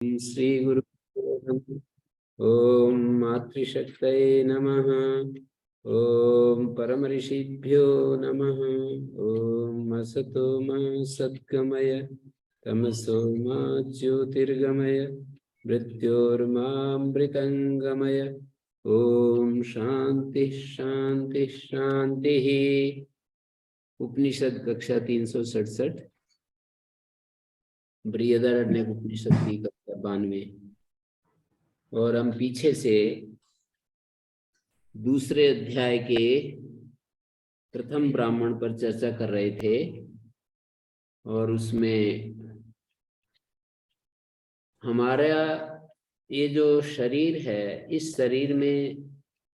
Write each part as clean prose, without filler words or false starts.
श्री गुरु ओम मातृशक्तये नमः। ओम परम ऋषिभ्यो नमः। ओम असतो मा सद्गमय तमसो मा ज्योतिर्गमय मृत्योर्मामृतंगमय। ओम शांति शांति शांति। उपनिषद कक्षा 367 बृहदारण्य उपनिषद की कक्षा 92। और हम पीछे से दूसरे अध्याय के प्रथम ब्राह्मण पर चर्चा कर रहे थे और उसमें हमारा ये जो शरीर है, इस शरीर में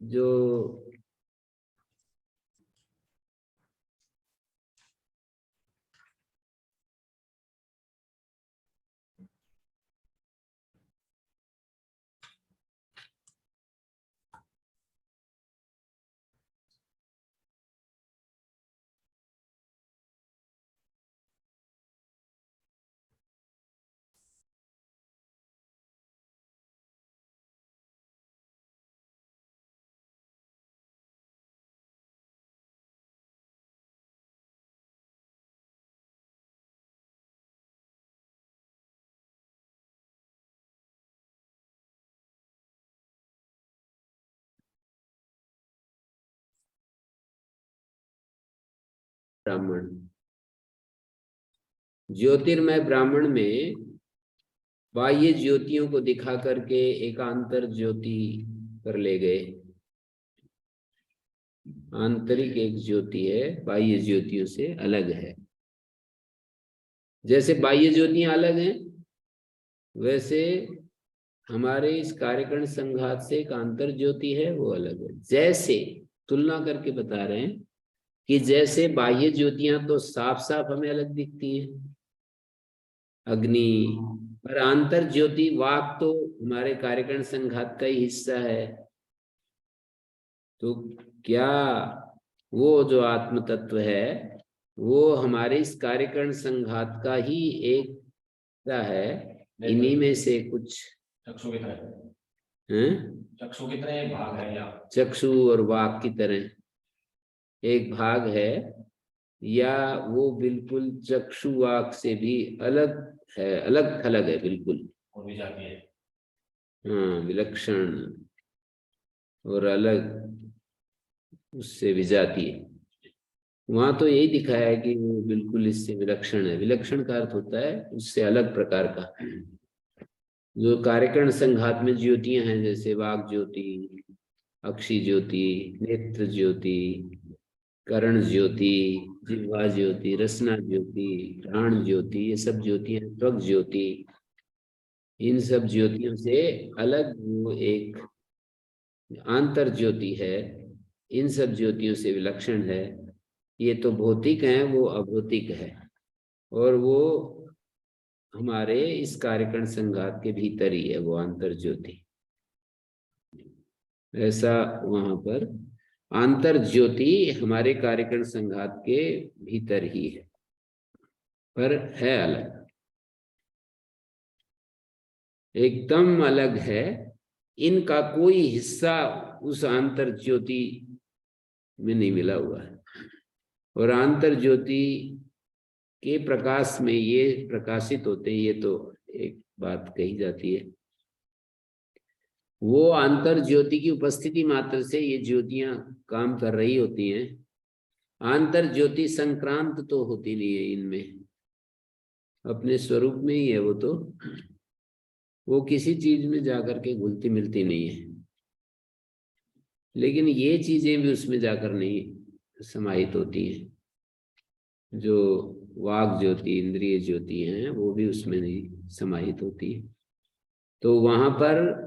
जो ब्राह्मण ज्योतिर्मय ब्राह्मण में बाह्य ज्योतियों को दिखा करके एकांतर ज्योति कर ले गए। आंतरिक एक ज्योति है, बाह्य ज्योतियों से अलग है। जैसे बाह्य ज्योतियां अलग हैं, वैसे हमारे इस कार्यकरण संघात से एक आंतर ज्योति है, वो अलग है। जैसे तुलना करके बता रहे हैं कि जैसे बाह्य ज्योतियां तो साफ साफ हमें अलग दिखती हैं, अग्नि, पर आंतर ज्योति वाक तो हमारे कार्यकरण संघात का ही हिस्सा है। तो क्या वो जो आत्म तत्व है वो हमारे इस कार्यकरण संघात का ही एक हिस्सा है? इन्हीं में से कुछ चक्षु की तरह हैं, चक्षु की तरह एक भाग है, या चक्षु और वाक की तरह एक भाग है, या वो बिल्कुल चक्षु वाक से भी अलग है, अलग थलग है बिल्कुल। और भी जाती है। हाँ, विलक्षण और अलग उससे भी जाती है। वहां तो यही दिखाया है कि वो बिल्कुल इससे विलक्षण है। विलक्षण का अर्थ होता है उससे अलग प्रकार का। जो कार्यकरण संघात में ज्योतियां हैं, जैसे वाक ज्योति, अक्षि ज्योति, नेत्र ज्योति, करण ज्योति, जिह्वा ज्योति, रसना ज्योति, घ्राण ज्योति, ये सब ज्योतियां, त्वक ज्योति, इन सब ज्योतियों से अलग वो एक आंतर ज्योति है, इन सब ज्योतियों से विलक्षण है। ये तो भौतिक है, वो अभौतिक है, और वो हमारे इस कार्यकरण संघात के भीतर ही है, वो आंतर ज्योति। ऐसा वहां पर आंतर ज्योति हमारे कार्यकरण संघात के भीतर ही है, पर है अलग, एकदम अलग है। इनका कोई हिस्सा उस आंतर ज्योति में नहीं मिला हुआ है, और आंतर ज्योति के प्रकाश में ये प्रकाशित होते हैं। ये तो एक बात कही जाती है, वो आंतर ज्योति की उपस्थिति मात्र से ये ज्योतियां काम कर रही होती हैं। आंतर ज्योति संक्रांत तो होती नहीं है इनमें, अपने स्वरूप में ही है। वो किसी चीज में जाकर के घुलती मिलती नहीं है, लेकिन ये चीजें भी उसमें जाकर नहीं समाहित होती हैं। जो वाक ज्योति, इंद्रिय ज्योति हैं, वो भी उसमें नहीं समाहित होती है। तो वहां पर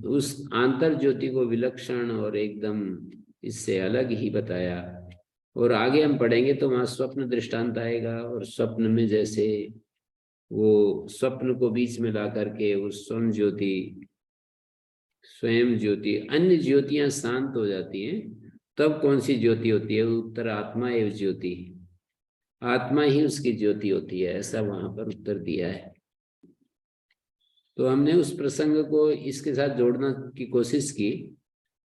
उस आंतर ज्योति को विलक्षण और एकदम इससे अलग ही बताया। और आगे हम पढ़ेंगे तो वहां स्वप्न दृष्टांत आएगा, और स्वप्न में जैसे वो स्वप्न को बीच में ला करके वो स्वयं ज्योति, स्वयं ज्योति, अन्य ज्योतियां शांत हो जाती हैं, तब कौन सी ज्योति होती है? उत्तर आत्मा एवं ज्योति, आत्मा ही उसकी ज्योति होती है, ऐसा वहां पर उत्तर दिया है। तो हमने उस प्रसंग को इसके साथ जोड़ने की कोशिश की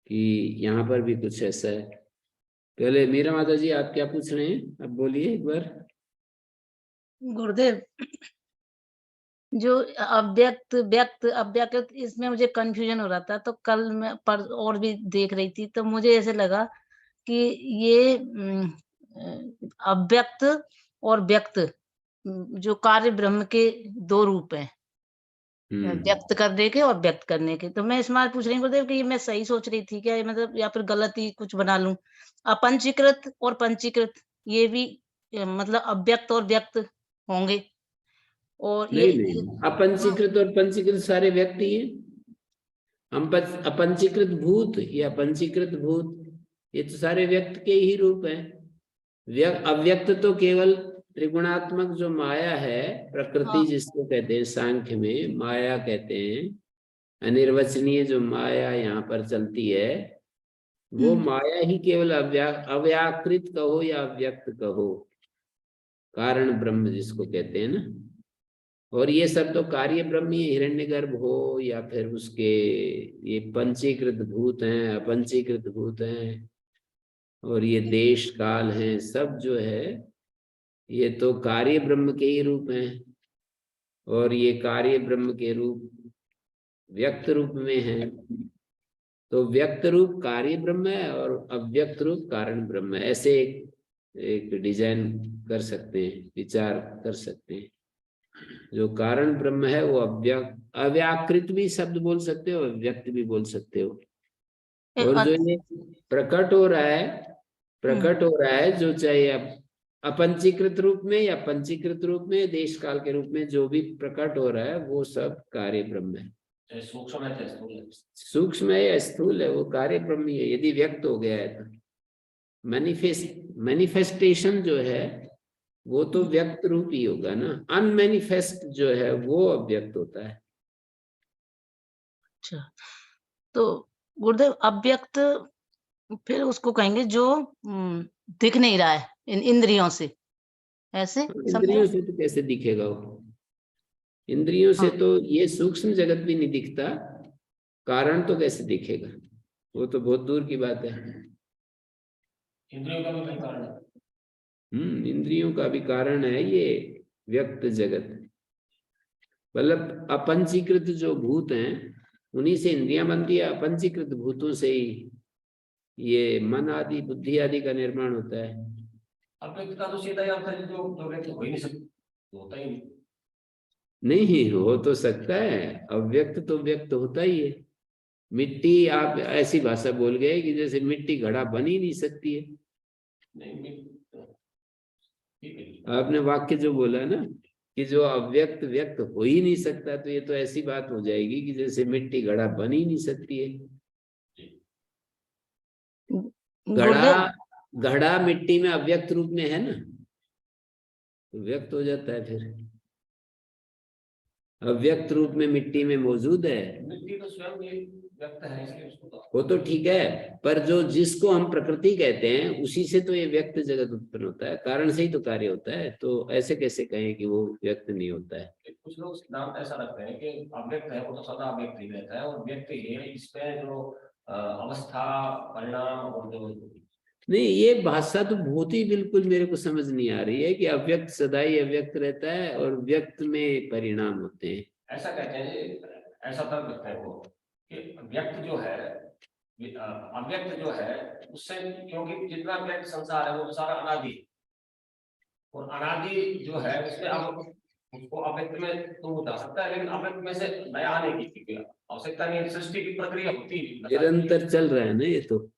कि यहाँ पर भी कुछ ऐसा है। पहले मीरा माता जी आप क्या पूछ रहे हैं, अब बोलिए एक बार। गुरुदेव, जो अव्यक्त व्यक्त अव्यक्त इसमें मुझे कंफ्यूजन हो रहा था, तो कल मैं पर और भी देख रही थी, तो मुझे ऐसे लगा कि ये अव्यक्त और व्यक्त जो कार्य ब्रह्म के दो रूप हैं, व्यक्त करने के और व्यक्त करने के। तो मैं इस बार पूछ रही हूँ गुरुदेव कि ये मैं सही सोच रही थी क्या, मतलब या फिर गलत ही कुछ बना लूं। अपंचीकृत और पंचीकृत ये भी मतलब अव्यक्त और व्यक्त होंगे, और नहीं नहीं, अपंचीकृत और पंचीकृत सारे व्यक्ति हैं। हम अपंचीकृत भूत या पंचीकृत भूत, ये तो सारे व्यक्त के ही रूप हैं। अव्यक्त तो केवल त्रिगुणात्मक जो माया है, प्रकृति जिसको कहते हैं, सांख्य में माया कहते हैं, अनिर्वचनीय जो माया यहाँ पर चलती है, वो माया ही केवल अव्याकृत कहो या अव्यक्त कहो, कारण ब्रह्म जिसको कहते हैं ना। और ये सब तो कार्य ब्रह्म ही, हिरण्यगर्भ हो या फिर उसके ये पंचीकृत भूत हैं, अपंचीकृत भूत हैं, और ये देश काल हैं, सब जो है ये तो कार्य ब्रह्म के ही रूप हैं। और ये कार्य ब्रह्म के रूप व्यक्त रूप में हैं। तो व्यक्त रूप कार्य ब्रह्म है और अव्यक्त रूप कारण ब्रह्म है। ऐसे एक डिजाइन कर सकते हैं, विचार कर सकते हैं। जो कारण ब्रह्म है वो अव्याकृत भी शब्द बोल सकते हो, व्यक्त भी बोल सकते हो। और जो ये प्रकट हो रहा है जो चाहे अपंचीकृत रूप में या पंचीकृत रूप में, देश काल के रूप में जो भी प्रकट हो रहा है वो सब कार्य ब्रह्म है। सूक्ष्म है, सूक्ष्म है या स्थूल है, वो कार्य ब्रह्म ही है। यदि व्यक्त हो गया है तो मैनिफेस्टेशन जो है वो तो व्यक्त रूप ही होगा ना। अनमैनिफेस्ट जो है वो अव्यक्त होता है। अच्छा, तो गुरुदेव अव्यक्त फिर उसको कहेंगे जो दिख नहीं रहा है इन इंद्रियों से, ऐसे इंद्रियों से तो कैसे दिखेगा वो? इंद्रियों से तो ये सूक्ष्म जगत भी नहीं दिखता, कारण तो कैसे दिखेगा? वो तो बहुत दूर की बात है। इंद्रियों का भी कोई कारण है? इंद्रियों का भी कारण है ये व्यक्त जगत। मतलब अपंचीकृत जो भूत हैं उन्हीं से इंद्रियां बनती है। अपंचीकृत भूतों से ही ये मन आदि बुद्धि आदि का निर्माण होता है। अव्यक्त का तो सीधा ही अर्थ है जो व्यक्त हो ही नहीं सकता, होता ही नहीं। नहीं हो तो सकता है, अव्यक्त तो व्यक्त होता ही है। मिट्टी, आप ऐसी भाषा बोल गए कि जैसे मिट्टी घड़ा बन ही नहीं सकती है। नहीं, आपने वाक्य जो बोला ना कि जो अव्यक्त व्यक्त हो ही नहीं सकता, तो ये तो ऐसी बात हो जाएगी कि जैसे मिट्टी घड़ा बन ही नहीं सकती है। घड़ा मिट्टी में अव्यक्त रूप में है ना, तो व्यक्त हो जाता है। फिर अव्यक्त रूप में मिट्टी में मौजूद है, मिट्टी तो स्वयं व्यक्त है, इसलिए उसको तो वो तो ठीक है। पर जो जिसको हम प्रकृति कहते हैं उसी से तो ये व्यक्त जगत उत्पन्न होता है, कारण से ही तो कार्य होता है। तो ऐसे कैसे कहें कि वो व्यक्त नहीं होता है? कुछ लोग सिद्धांत ऐसा रखते हैं कि अव्यक्त है वो तो सदा अव्यक्त ही रहता है, और व्यक्त ही है, इसमें जो अवस्था परिणाम और जो नहीं, ये भाषा तो बहुत ही बिल्कुल मेरे को समझ नहीं आ रही है कि अव्यक्त सदा ही अव्यक्त रहता है और व्यक्त में परिणाम होते हैं। ऐसा कहते हैं, ऐसा तर्क रखते हैं वो कि व्यक्त जो है, अव्यक्त जो है उससे, क्योंकि जितना व्यक्त संसार है वो सारा अनादि, और अनादि जो है उसमें अब उसको अव्यक्त में तो उठा सकता है, लेकिन अव्यक्त में से नया आने की आवश्यकता नहीं है। सृष्टि की प्रक्रिया होती है, निरंतर चल रहा है ना ये तो।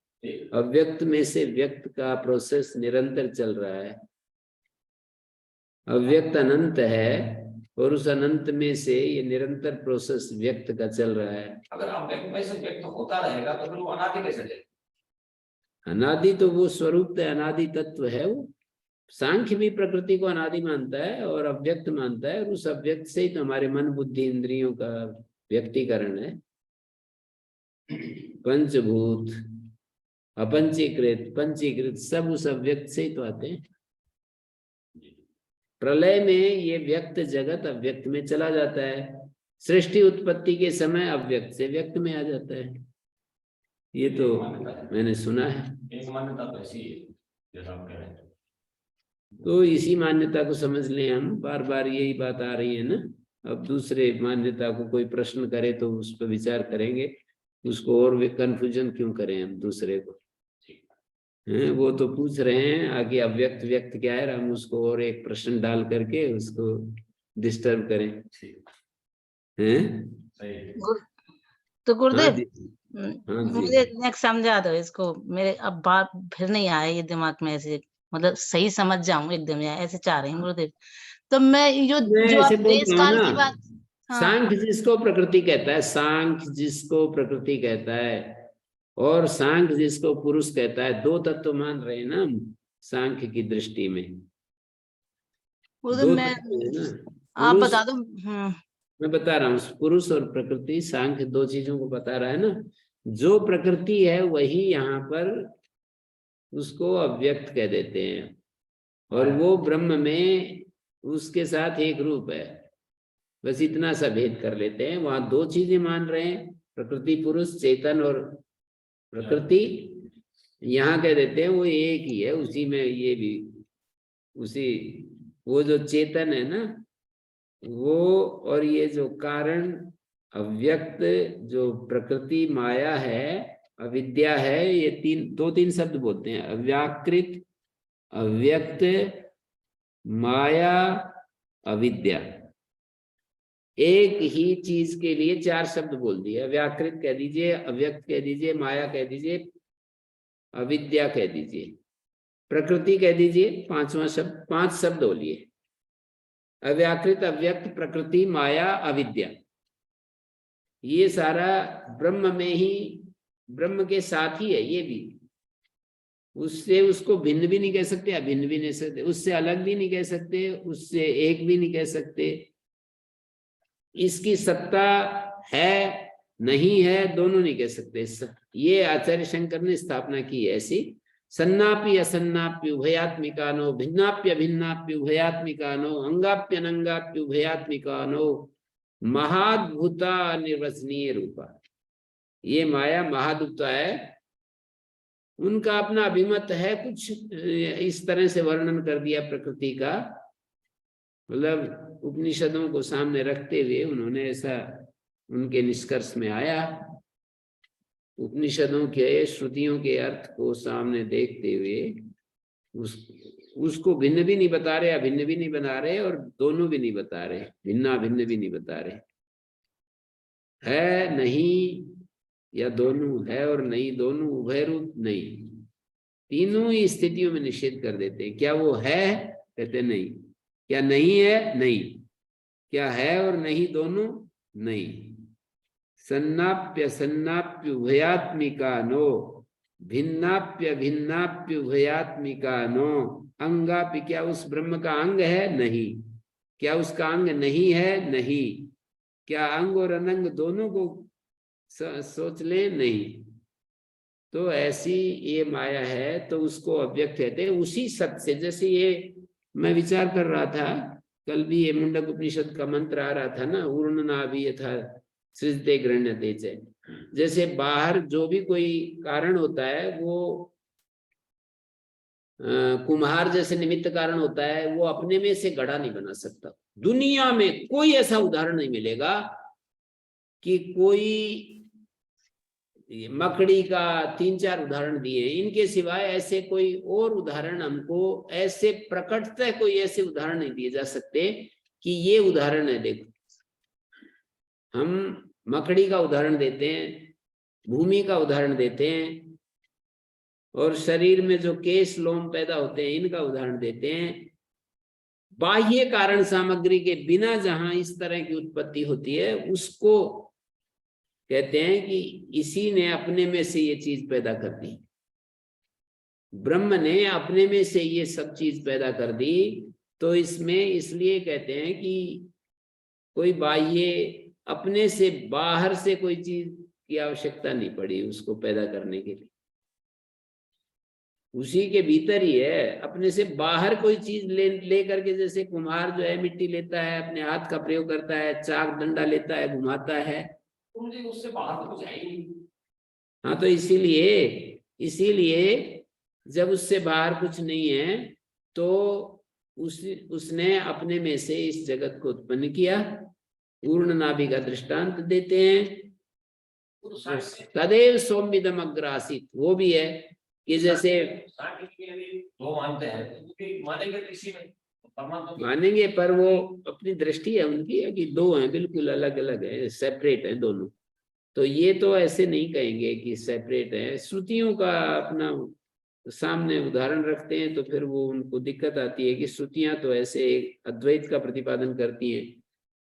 अव्यक्त में से व्यक्त का प्रोसेस निरंतर चल रहा है। अव्यक्त अनंत है और उस अनंत में से ये निरंतर प्रोसेस व्यक्त का चल रहा है। अगर अव्यक्त में से व्यक्त होता रहेगा तो फिर वो अनादि कैसे है? अनादि तो वो स्वरूप अनादि तत्व है। वो सांख्य भी प्रकृति को अनादि मानता है और अव्यक्त मानता है, और उस अव्यक्त से ही तो हमारे मन बुद्धि इंद्रियों का व्यक्तीकरण है। पंचभूत, अपंचीकृत, पंचीकृत सब उस अव्यक्त से ही तो आते हैं। प्रलय में ये व्यक्त जगत अव्यक्त में चला जाता है। सृष्टि उत्पत्ति के समय अव्यक्त से व्यक्त में आ जाता है। ये तो मैंने सुना है। एक मान्यता तो ऐसी है जैसा आप कह रहे हैं। तो इसी मान्यता को समझ लें हम, बार बार यही बात आ रही है ना। अब दूसरे मान्यता को कोई प्रश्न करे तो उस पर विचार करेंगे, उसको और कंफ्यूजन क्यों करें हम दूसरे को, हैं? वो तो पूछ रहे हैं आगे अव्यक्त व्यक्त क्या है, हम उसको और एक प्रश्न डाल करके उसको डिस्टर्ब करें, हैं? तो हाँ गुरुदेव जी, हाँ जी। मुझे नेक्स्ट समझा दो इसको, मेरे अब बात फिर नहीं आया ये दिमाग में ऐसे, मतलब सही समझ जाऊं एकदम, या ऐसे चाह रहे हैं गुरुदेव। तो मैं मैं जो ऐसे आप बोल देश रहा हूँ काल ना, की बात, हाँ सांख्य जिसको प्रकृति कहता है, सांख्य जिसको प्रकृति कहता है और सांख्य जिसको पुरुष कहता है, दो तत्व मान रहे हैं ना हम सांख्य की दृष्टि में। गुरुदेव दो मैं, तत्व है ना, आप पुरुष, बता दो। मैं बता रहा हूँ, पुरुष और प्रकृति, सांख्य दो चीजों को बता रहा है ना। जो प्रकृति है वही यहाँ पर उसको अव्यक्त कह देते हैं, और वो ब्रह्म में उसके साथ एक रूप है। बस इतना सा भेद कर लेते हैं, वहां दो चीजें मान रहे हैं, प्रकृति पुरुष, चेतन और प्रकृति। यहाँ कह देते हैं वो एक ही है, उसी में ये भी उसी, वो जो चेतन है ना वो, और ये जो कारण अव्यक्त जो प्रकृति माया है, अविद्या है, ये दो तीन शब्द बोलते हैं, अव्याकृत, अव्यक्त, माया, अविद्या। एक ही चीज के लिए चार शब्द बोल दिए, अव्याकृत कह दीजिए, अव्यक्त कह दीजिए, माया कह दीजिए, अविद्या कह दीजिए, प्रकृति कह दीजिए, पांचवा शब्द, पांच शब्द बोलिए, अव्याकृत, अव्यक्त, प्रकृति, माया, अविद्या। ये सारा ब्रह्म में ही, ब्रह्म के साथ ही है ये भी। उससे उसको भिन्न भी नहीं कह सकते, अभिन्न भी नहीं सकते, उससे अलग भी नहीं कह सकते, उससे एक भी नहीं कह सकते। इसकी सत्ता है नहीं है दोनों नहीं कह सकते। ये आचार्य शंकर ने स्थापना की है ऐसी, सन्नापि असन्नाप्य उभयात्मिकानो, भिन्नाप्य भिन्नाप्य उभयात्मिकानो, अंगाप्यनंगाप्य उभयात्मिकानो, महाद्भुता निर्वचनीय रूपा। ये माया महाद्भुता है, उनका अपना अभिमत है, कुछ इस तरह से वर्णन कर दिया प्रकृति का, मतलब उपनिषदों को सामने रखते हुए उन्होंने ऐसा उनके निष्कर्ष में आया। उपनिषदों के श्रुतियों के अर्थ को सामने देखते हुए उसको भिन्न भी नहीं बता रहे, अभिन्न भी नहीं बना रहे, और दोनों भी नहीं बता रहे, भिन्ना भिन्न भी नहीं बता रहे। है नहीं या दोनों, है और नहीं दोनों, उभय रूप नहीं, तीनों ही स्थितियों में निषेध कर देते हैं। क्या वो है? कहते नहीं। क्या नहीं है? नहीं। क्या है और नहीं दोनों? नहीं। सन्नाप्य सन्नाप्य उभयात्मिका नो, भिन्नाप्य भिन्नाप्य उभयात्मिका नो, अंगापि, क्या उस ब्रह्म का अंग है? नहीं। क्या उसका अंग नहीं है? नहीं। क्या अंग और अनंग दोनों को सोच ले? नहीं। तो ऐसी ये माया है, तो उसको अव्यक्त कहते हैं। उसी सत्य से, जैसे ये मैं विचार कर रहा था कल भी, ये मुंडक उपनिषद का मंत्र आ रहा था ना, ऊर्णनाभि यथा सृजते गृह्णते च। जैसे बाहर जो भी कोई कारण होता है वो कुम्हार जैसे निमित्त कारण होता है, वो अपने में से घड़ा नहीं बना सकता। दुनिया में कोई ऐसा उदाहरण नहीं मिलेगा कि कोई, मकड़ी का 3-4 उदाहरण दिए, इनके सिवाय ऐसे कोई और उदाहरण हमको ऐसे प्रकटतः कोई ऐसे उदाहरण नहीं दिए जा सकते कि ये उदाहरण है। देखो, हम मकड़ी का उदाहरण देते हैं, भूमि का उदाहरण देते हैं, और शरीर में जो केश लोम पैदा होते हैं इनका उदाहरण देते हैं। बाह्य कारण सामग्री के बिना जहां इस तरह की उत्पत्ति होती है उसको कहते हैं कि इसी ने अपने में से ये चीज पैदा कर दी। ब्रह्म ने अपने में से ये सब चीज पैदा कर दी। तो इसमें इसलिए कहते हैं कि कोई बाह्य, अपने से बाहर से कोई चीज की आवश्यकता नहीं पड़ी उसको पैदा करने के लिए। उसी के भीतर ही है, अपने से बाहर कोई चीज ले करके, जैसे कुम्हार जो है मिट्टी लेता है, अपने हाथ का प्रयोग करता है, चाक डंडा लेता है, घुमाता है। तो मुझे उससे बाहर तो कुछ है ही नहीं। हाँ, तो इसीलिए इसीलिए जब उससे बाहर कुछ नहीं है तो उसने अपने में से इस जगत को उत्पन्न किया। पूर्ण नाभि का दृष्टांत देते हैं। तदेव सौम्यदम अग्रासित, वो भी है कि जैसे दो मानते हैं तो वो भी मानेंगे तो इसी में परमात्मा मानेंगे, पर वो अपनी दृष्टि है उनकी है कि दो हैं, बिल्कुल अलग अलग है, सेपरेट है दोनों। तो ये तो ऐसे नहीं कहेंगे कि सेपरेट है। श्रुतियों का अपना सामने उदाहरण रखते हैं तो फिर वो उनको दिक्कत आती है कि श्रुतियां तो ऐसे अद्वैत का प्रतिपादन करती हैं,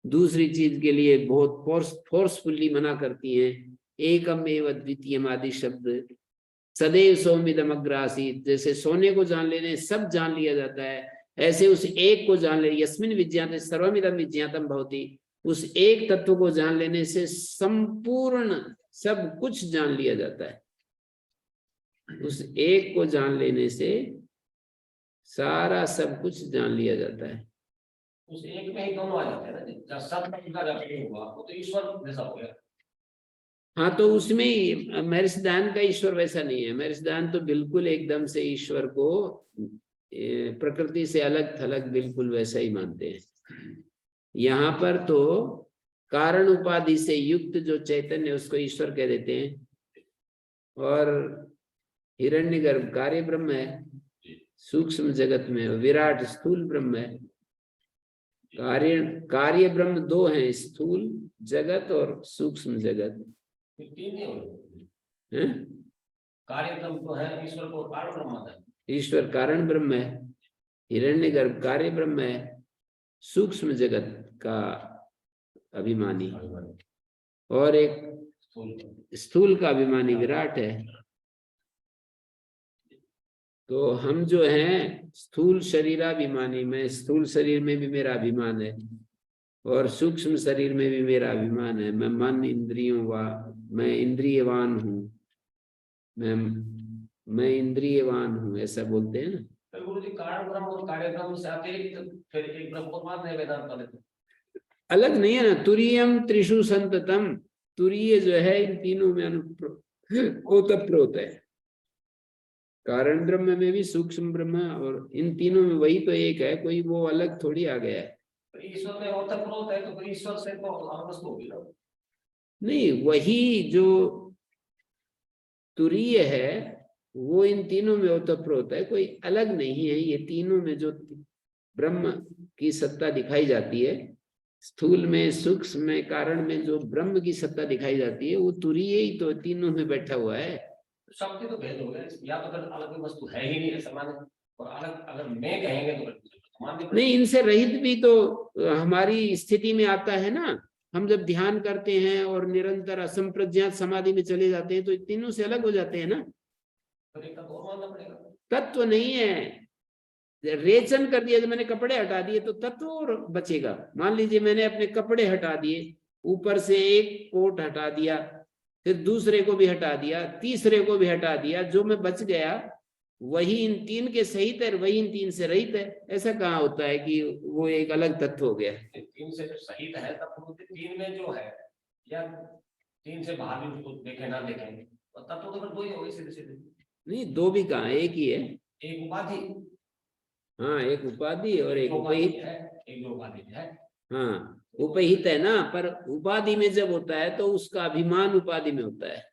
दूसरी चीज के लिए बहुत फोर्सफुल्ली मना करती हैं। एकम एव द्वितीयम आदि शब्द, सदैव सौम्यदम अग्रासीत, जैसे सोने को जान लेने सब जान लिया जाता है, ऐसे उस एक को जान ले, यस्मिन विज्ञाते सर्वमिदम विज्ञातम भवति, उस एक तत्व को जान लेने से संपूर्ण सब कुछ जान लिया जाता है। उस एक को जान लेने से सारा सब कुछ जान लिया जाता है। उस एक में ही दोनों आ जाते हैं ना, जब सब का जब एक हुआ वो तो ईश्वर जैसा हो गया। हाँ, तो उसमें ही महर्षिदान का ईश्वर वैसा नहीं है। महर्षिदान तो बिल्कुल एकदम से ईश्वर को प्रकृति से अलग थलग बिल्कुल वैसा ही मानते हैं। यहाँ पर तो कारण उपाधि से युक्त जो चैतन्य उसको ईश्वर कह देते हैं, और हिरण्यगर्भ कार्य ब्रह्म है सूक्ष्म जगत में, विराट स्थूल ब्रह्म है। कार्य ब्रह्म दो हैं, स्थूल जगत और सूक्ष्म जगत। तीन नहीं हैं? कार्य ब्रह्म तो है, ईश्वर को कारण ब्रह्म है। ईश्वर कारण ब्रह्म है, हिरण्यगर्भ कार्य ब्रह्म है, सूक्ष्म जगत का अभिमानी, और एक स्थूल का अभिमानी विराट है। तो हम जो हैं स्थूल शरीराभिमानी, मैं स्थूल शरीर में भी मेरा अभिमान है और सूक्ष्म शरीर में भी मेरा अभिमान है। मैं मन इंद्रियों मैं इंद्रियवान हूँ, मैं इंद्रियवान हूँ, ऐसा बोलते हैं ना। गुरु जी कारण ब्रह्म और कार्य ब्रह्म से आते फिर एक ब्रह्म को मानते हैं वेदांत वाले तो। अलग नहीं है ना। तुरीयम त्रिषु संततम, तुरीय जो है इन तीनों में ओतप्रोत है। कारण ब्रह्म में भी सूक्ष्म ब्रह्म, और इन तीनों में वही तो एक है, कोई वो अलग थोड़ी आ गया है। ईश्वर में ओतप्रोत है तो फिर ईश्वर से तो अलग होगी ना। नहीं, वही जो तुरीय है वो इन तीनों में ओतप्रोत है, कोई अलग नहीं है। ये तीनों में जो ब्रह्म की सत्ता दिखाई जाती है, स्थूल में सूक्ष्म में कारण में जो ब्रह्म की सत्ता दिखाई जाती है, वो तुरीय ही तो तीनों में बैठा हुआ है। शक्ति तो भेद हो गया, या तो फिर अलग कोई वस्तु है ही नहीं ऐसा माने, और अलग अगर मैं कहेंगे तो मान नहीं, इनसे रहित भी तो हमारी स्थिति में आता है ना। हम जब ध्यान करते हैं और निरंतर असंप्रज्ञात समाधि में चले जाते हैं तो तीनों से अलग हो जाते हैं ना। तत्व नहीं है, रेचन कर दिया, जब मैंने कपड़े हटा दिए तो तत्व और बचेगा। मान लीजिए मैंने अपने कपड़े हटा दिए, ऊपर से एक कोट हटा दिया, फिर दूसरे को भी हटा दिया, तीसरे को भी हटा दिया, जो मैं बच गया वही इन तीन के सहित है, वही इन तीन से रहित है। ऐसा कहाँ होता है कि वो एक अलग तत्व हो गया। तीन से जो सहित है तब तीन में जो है, या तीन से बाहर भी उसको देखें ना देखें, तब तो फिर दो ही हो गए सीधे सीधे। नहीं, दो भी कहाँ, एक ही है। एक उपाधि, हाँ, एक उपाधि और एक उपहित है, एक जो उपाधि है। हाँ, उपहित है ना, पर उपाधि में जब होता है तो उसका अभिमान उपाधि में होता है,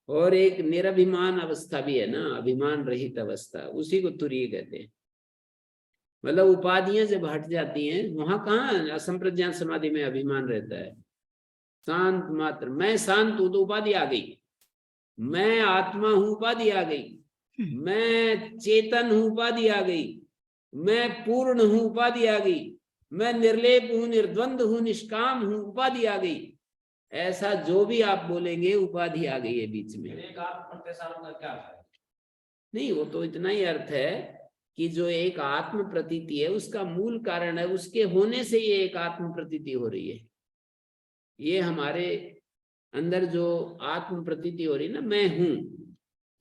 और एक निरभिमान अवस्था भी है ना, अभिमान रहित अवस्था, उसी को तुरीय कहते हैं। मतलब उपाधियां जब हट जाती हैं, वहां कहाँ असंप्रज्ञात समाधि में अभिमान रहता है। शांत मात्र, मैं शांत हूं तो उपाधि आ गई, मैं आत्मा हूं उपाधि आ गई, मैं चेतन हूं उपाधि आ गई, मैं पूर्ण हूं उपाधि आ गई, मैं निर्लेप हूं, निर्द्वंद हूं, निष्काम हूं उपाधि आ गई। ऐसा जो भी आप बोलेंगे उपाधि आ गई है बीच में। एक क्या है? नहीं, वो तो इतना ही अर्थ है कि जो एक आत्म प्रतीति है उसका मूल कारण है, उसके होने से ये एक आत्म प्रतीति हो रही है। ये हमारे अंदर जो आत्म प्रतीति हो रही है ना, मैं हूं,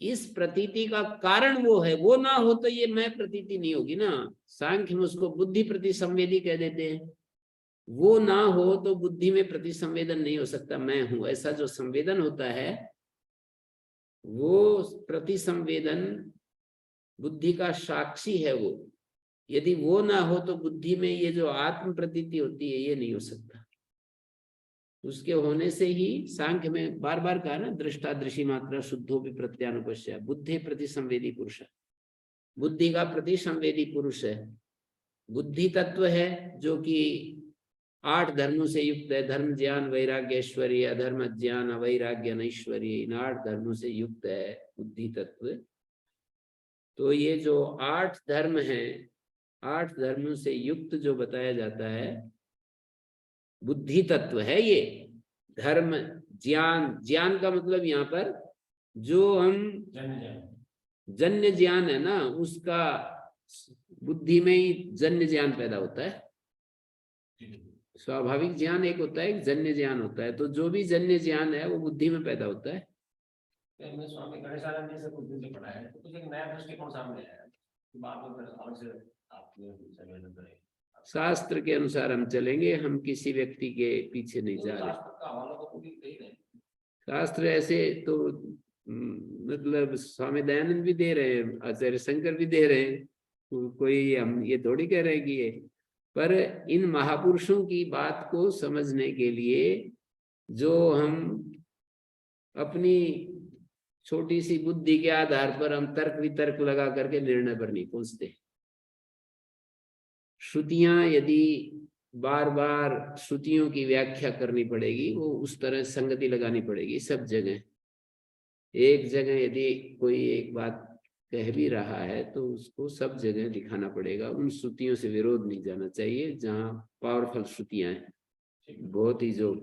इस प्रतीति का कारण वो है, वो ना हो तो ये मैं प्रतीति नहीं होगी ना। सांख्य में उसको बुद्धि प्रतिसंवेदी कह देते हैं। वो ना हो तो बुद्धि में प्रतिसंवेदन नहीं हो सकता, मैं हूं ऐसा जो संवेदन होता है वो प्रतिसंवेदन बुद्धि का साक्षी है वो। यदि वो ना हो तो बुद्धि में ये जो आत्म प्रतीति होती है ये नहीं हो सकता। उसके होने से ही सांख्य में बार बार कहा ना, दृष्टा दृषि मात्रा शुद्धो भी प्रत्यानुपश्य, बुद्धि प्रतिसंवेदी पुरुष, बुद्धि का प्रतिसंवेदी पुरुष है। बुद्धि तत्व है जो कि 8 धर्मों से युक्त है, धर्म ज्ञान वैराग्य ऐश्वर्य, अधर्म ज्ञान अवैराग्य अनैश्वर्य, इन 8 धर्मों से युक्त है बुद्धि तत्व। तो ये जो 8 धर्म हैं, 8 धर्मों से युक्त जो बताया जाता है बुद्धि तत्व है ये। धर्म ज्ञान, ज्ञान का मतलब यहाँ पर जो हम जन्य ज्ञान है ना, उसका बुद्धि में ही जन्य ज्ञान पैदा होता है। स्वाभाविक ज्ञान एक होता है, एक जन्य ज्ञान होता है। तो जो भी जन्य ज्ञान है वो बुद्धि में पैदा होता है। मैं स्वामी गणेशानंद जी से कुछ दिन से पढ़ा है तो कुछ एक नया दृष्टिकोण सामने आया है। बाद में फिर और से आपने संवेदन करें। शास्त्र के अनुसार हम चलेंगे, हम किसी व्यक्ति के पीछे नहीं जा रहे। शास्त्र ऐसे तो मतलब स्वामी दयानंद भी दे रहे हैं, आचार्य शंकर भी दे रहे हैं, कोई हम ये थोड़ी कह रहे हैं कि ये, पर इन महापुरुषों की बात को समझने के लिए जो हम अपनी छोटी सी बुद्धि के आधार पर हम तर्क वितर्क लगा करके निर्णय पर नहीं पहुंचते। श्रुतियां यदि बार बार श्रुतियों की व्याख्या करनी पड़ेगी, वो उस तरह संगति लगानी पड़ेगी सब जगह। एक जगह यदि कोई एक बात कह भी रहा है तो उसको सब जगह दिखाना पड़ेगा। उन श्रुतियों से विरोध नहीं जाना चाहिए जहाँ पावरफुल श्रुतियां हैं, बहुत ही जो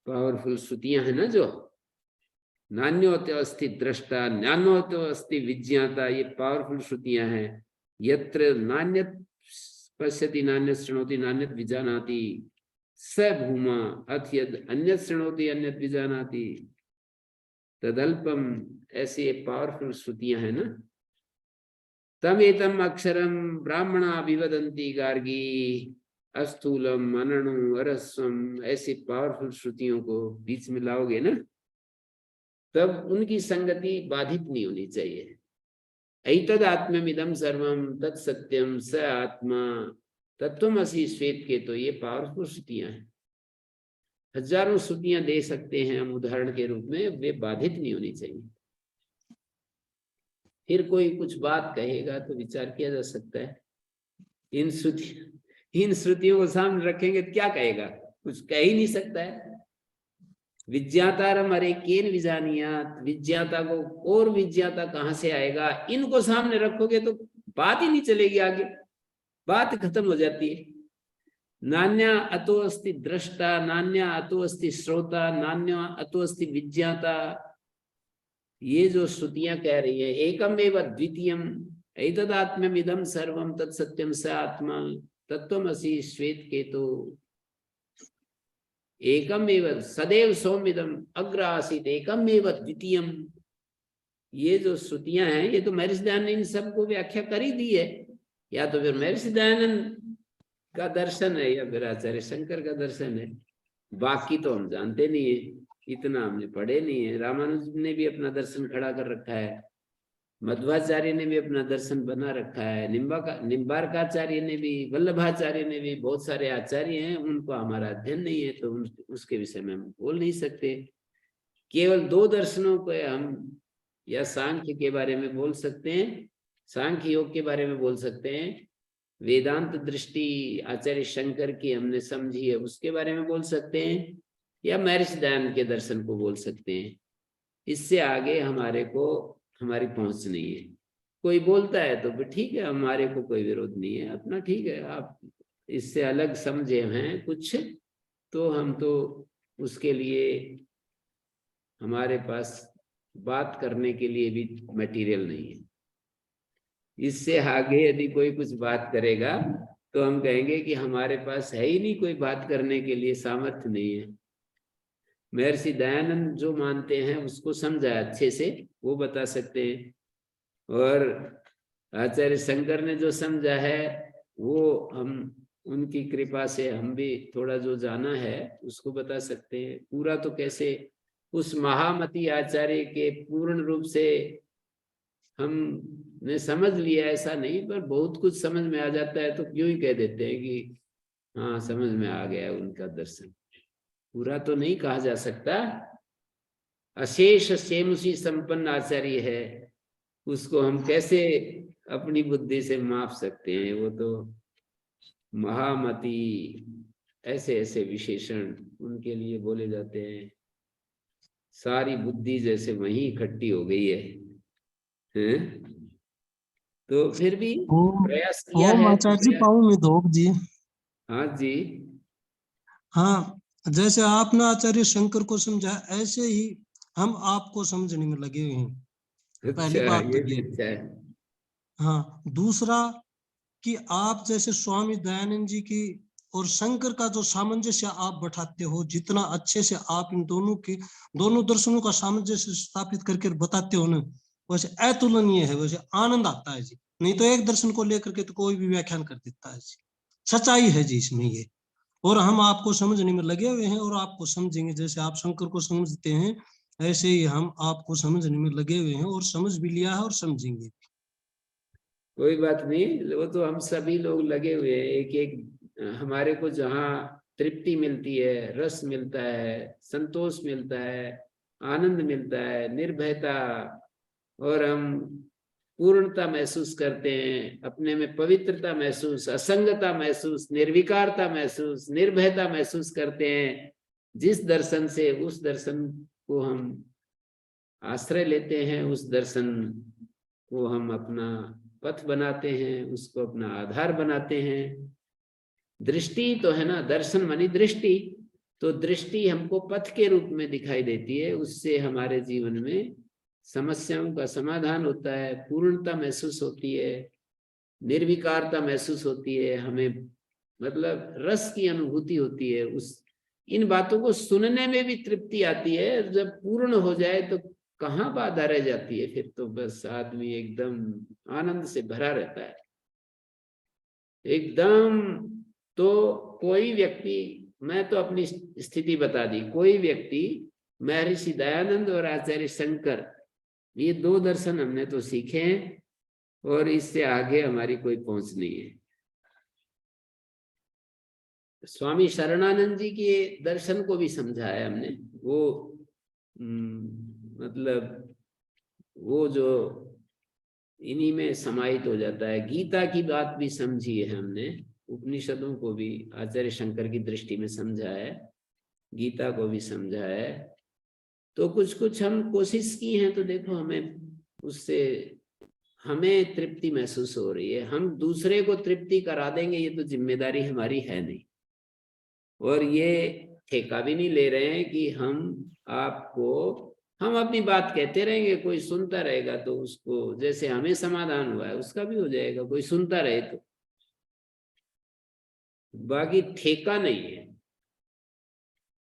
पावरफुल श्रुतियां हैं ना, जो नान्योत अस्ति दृष्टा नान्योत अस्ति विज्ञाता, ये पावरफुल श्रुतियां हैं। यत्र नान्यत पश्यति नान्यत शृणोति नान्यत विजानाति स भूमा अथ यद अन्यत शृणोति अन्यत विजानाति तदल्पम, ऐसी पावरफुल श्रुतियां हैं ना। तम एतम अक्षरम ब्राह्मणा विवदन्ति गार्गी अस्थूलम अनणु अरस्वम, ऐसी पावरफुल श्रुतियों को बीच में लाओगे ना, तब उनकी संगति बाधित नहीं होनी चाहिए। ऐतद आत्ममिदं सर्वम तत्सत्यम स आत्मा तत्वमसि श्वेत के, तो ये पावरफुल श्रुतियां हैं। हजारों श्रुतियां दे सकते हैं हम उदाहरण के रूप में, वे बाधित नहीं होनी चाहिए। फिर कोई कुछ बात कहेगा तो विचार किया जा सकता है। इन श्रुतियों को सामने रखेंगे तो क्या कहेगा, कुछ कह ही नहीं सकता है। विज्ञातारम अरे केन विजानियात, विज्ञाता को और विज्ञाता कहाँ से आएगा, इनको सामने रखोगे तो बात ही नहीं चलेगी आगे, बात खत्म हो जाती है। नान्या अतो अस्ति दृष्टा, नान्या अतो अस्ति श्रोता, नान्या अतो अस्ति विज्ञाता, ये जो श्रुतियां कह रही है एकम एव द्वितीयम एतदात्म्यमिदं सर्वम तत्सत्यम स आत्मा तत्वमसि श्वेत केतो, एकम एव सदैव सौम्यदम अग्र आसीत एकम एव द्वितीयम। ये जो श्रुतियां हैं ये तो महर्षि दयानंद ने इन सबको व्याख्या कर ही दी है। या तो फिर महर्षि दयानंद का दर्शन है या फिर आचार्य शंकर का दर्शन है, बाकी तो हम जानते नहीं है, इतना हमने पढ़े नहीं है। रामानुज ने भी अपना दर्शन खड़ा कर रखा है, मध्वाचार्य ने भी अपना दर्शन बना रखा है, निम्बारकाचार्य ने भी, वल्लभाचार्य ने भी, बहुत सारे आचार्य हैं, उनको हमारा अध्ययन नहीं है तो उसके विषय में हम बोल नहीं सकते। केवल 2 दर्शनों को हम या सांख्य के बारे में बोल सकते हैं, सांख्य योग के बारे में बोल सकते हैं, वेदांत दृष्टि आचार्य शंकर की हमने समझी है उसके बारे में बोल सकते हैं, या महर्षि दयानंद के दर्शन को बोल सकते हैं। इससे आगे हमारी पहुंच नहीं है। कोई बोलता है तो भी ठीक है, हमारे को कोई विरोध नहीं है, अपना ठीक है। आप इससे अलग समझे हैं कुछ तो हम तो उसके लिए हमारे पास बात करने के लिए भी मटेरियल नहीं है। इससे आगे यदि कोई कुछ बात करेगा तो हम कहेंगे कि हमारे पास है ही नहीं कोई बात करने के लिए, सामर्थ्य नहीं है। महर्षि दयानंद जो मानते हैं उसको समझा अच्छे से, वो बता सकते हैं, और आचार्य शंकर ने जो समझा है वो हम उनकी कृपा से हम भी थोड़ा जो जाना है उसको बता सकते हैं। पूरा तो कैसे उस महामती आचार्य के पूर्ण रूप से हमने समझ लिया ऐसा नहीं, पर बहुत कुछ समझ में आ जाता है तो क्यों ही कह देते हैं कि हाँ समझ में आ गया उनका दर्शन। पूरा तो नहीं कहा जा सकता। अशेष सेमुषी संपन्न आचार्य है, उसको हम कैसे अपनी बुद्धि से माप सकते हैं। वो तो महामती, ऐसे ऐसे विशेषण उनके लिए बोले जाते हैं। सारी बुद्धि जैसे वहीं इकट्ठी हो गई है, हैं? तो फिर भी ओम प्रयास किया ओम है तो आचार्य जी पाऊं मैं धोक जी। हाँ जी। हाँ, जैसे आपने आचार्य शंकर को समझा ऐसे ही हम आपको समझने में लगे हुए हैं। पहली अच्छा, बात तो ये भी ये। अच्छा है। हाँ, दूसरा कि आप जैसे स्वामी दयानंद जी की और शंकर का जो सामंजस्य आप बैठाते हो, जितना अच्छे से आप इन दोनों की दोनों दर्शनों का सामंजस्य स्थापित करके बताते हो ना, वैसे अतुलनीय है, वैसे आनंद आता है जी। नहीं तो एक दर्शन को लेकर के तो कोई भी व्याख्यान कर देता है जी। सच्चाई है जी इसमें ये। और हम आपको समझने में लगे हुए हैं और आपको समझेंगे, जैसे आप शंकर को समझते हैं ऐसे ही हम आपको समझने में लगे हुए हैं और समझ भी लिया है और समझेंगे। कोई बात नहीं, वो तो हम सभी लोग लगे हुए हैं। एक एक हमारे को जहाँ तृप्ति मिलती है, रस मिलता है, संतोष मिलता है, आनंद मिलता है, निर्भयता, और हम पूर्णता महसूस करते हैं, अपने में पवित्रता महसूस, असंगता महसूस, निर्विकारता महसूस, निर्भयता महसूस करते हैं। जिस दर्शन से उस दर्शन को हम आश्रय लेते हैं, उस दर्शन को हम अपना पथ बनाते हैं, उसको अपना आधार बनाते हैं। दृष्टि तो है ना, दर्शन मानी दृष्टि, तो दृष्टि हमको पथ के रूप में दिखाई देती है। उससे हमारे जीवन में समस्याओं का समाधान होता है, पूर्णता महसूस होती है, निर्विकारता महसूस होती है, हमें मतलब रस की अनुभूति होती है। उस इन बातों को सुनने में भी तृप्ति आती है। जब पूर्ण हो जाए तो कहाँ बाधा रह जाती है, फिर तो बस आदमी एकदम आनंद से भरा रहता है एकदम। तो कोई व्यक्ति, मैं तो अपनी स्थिति बता दी, कोई व्यक्ति महर्षि दयानंद और आचार्य शंकर, ये दो दर्शन हमने तो सीखे हैं और इससे आगे हमारी कोई पहुंच नहीं है। स्वामी शरणानंद जी के दर्शन को भी समझा है हमने। वो मतलब वो जो इन्हीं में समाहित हो जाता है। गीता की बात भी समझी है हमने, उपनिषदों को भी आचार्य शंकर की दृष्टि में समझा है, गीता को भी समझा है। तो कुछ कुछ हम कोशिश की हैं, तो देखो हमें उससे हमें तृप्ति महसूस हो रही है। हम दूसरे को तृप्ति करा देंगे ये तो जिम्मेदारी हमारी है नहीं, और ये ठेका भी नहीं ले रहे हैं कि हम अपनी बात कहते रहेंगे, कोई सुनता रहेगा तो उसको जैसे हमें समाधान हुआ है उसका भी हो जाएगा, कोई सुनता रहे तो। बाकी ठेका नहीं है,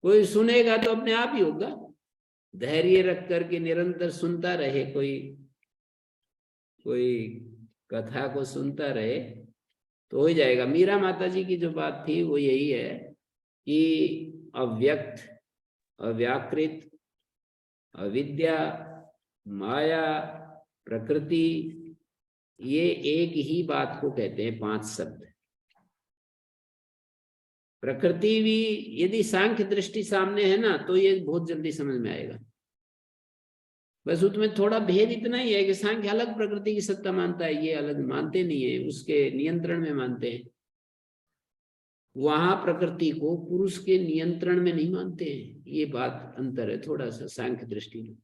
कोई सुनेगा तो अपने आप ही होगा। धैर्य रख करके निरंतर सुनता रहे, कोई कथा को सुनता रहे तो हो जाएगा। मीरा माता जी की जो बात थी वो यही है कि अव्यक्त, अव्याकृत, अविद्या, माया, प्रकृति, ये एक ही बात को कहते हैं 5 शब्द। प्रकृति भी यदि सांख्य दृष्टि सामने है ना तो ये बहुत जल्दी समझ में आएगा। बस उसमें थोड़ा भेद इतना ही है कि सांख्य अलग प्रकृति की सत्ता मानता है, ये अलग मानते नहीं है, उसके नियंत्रण में मानते हैं। वहां प्रकृति को पुरुष के नियंत्रण में नहीं मानते हैं। ये बात अंतर है थोड़ा सा सांख्य दृष्टि में।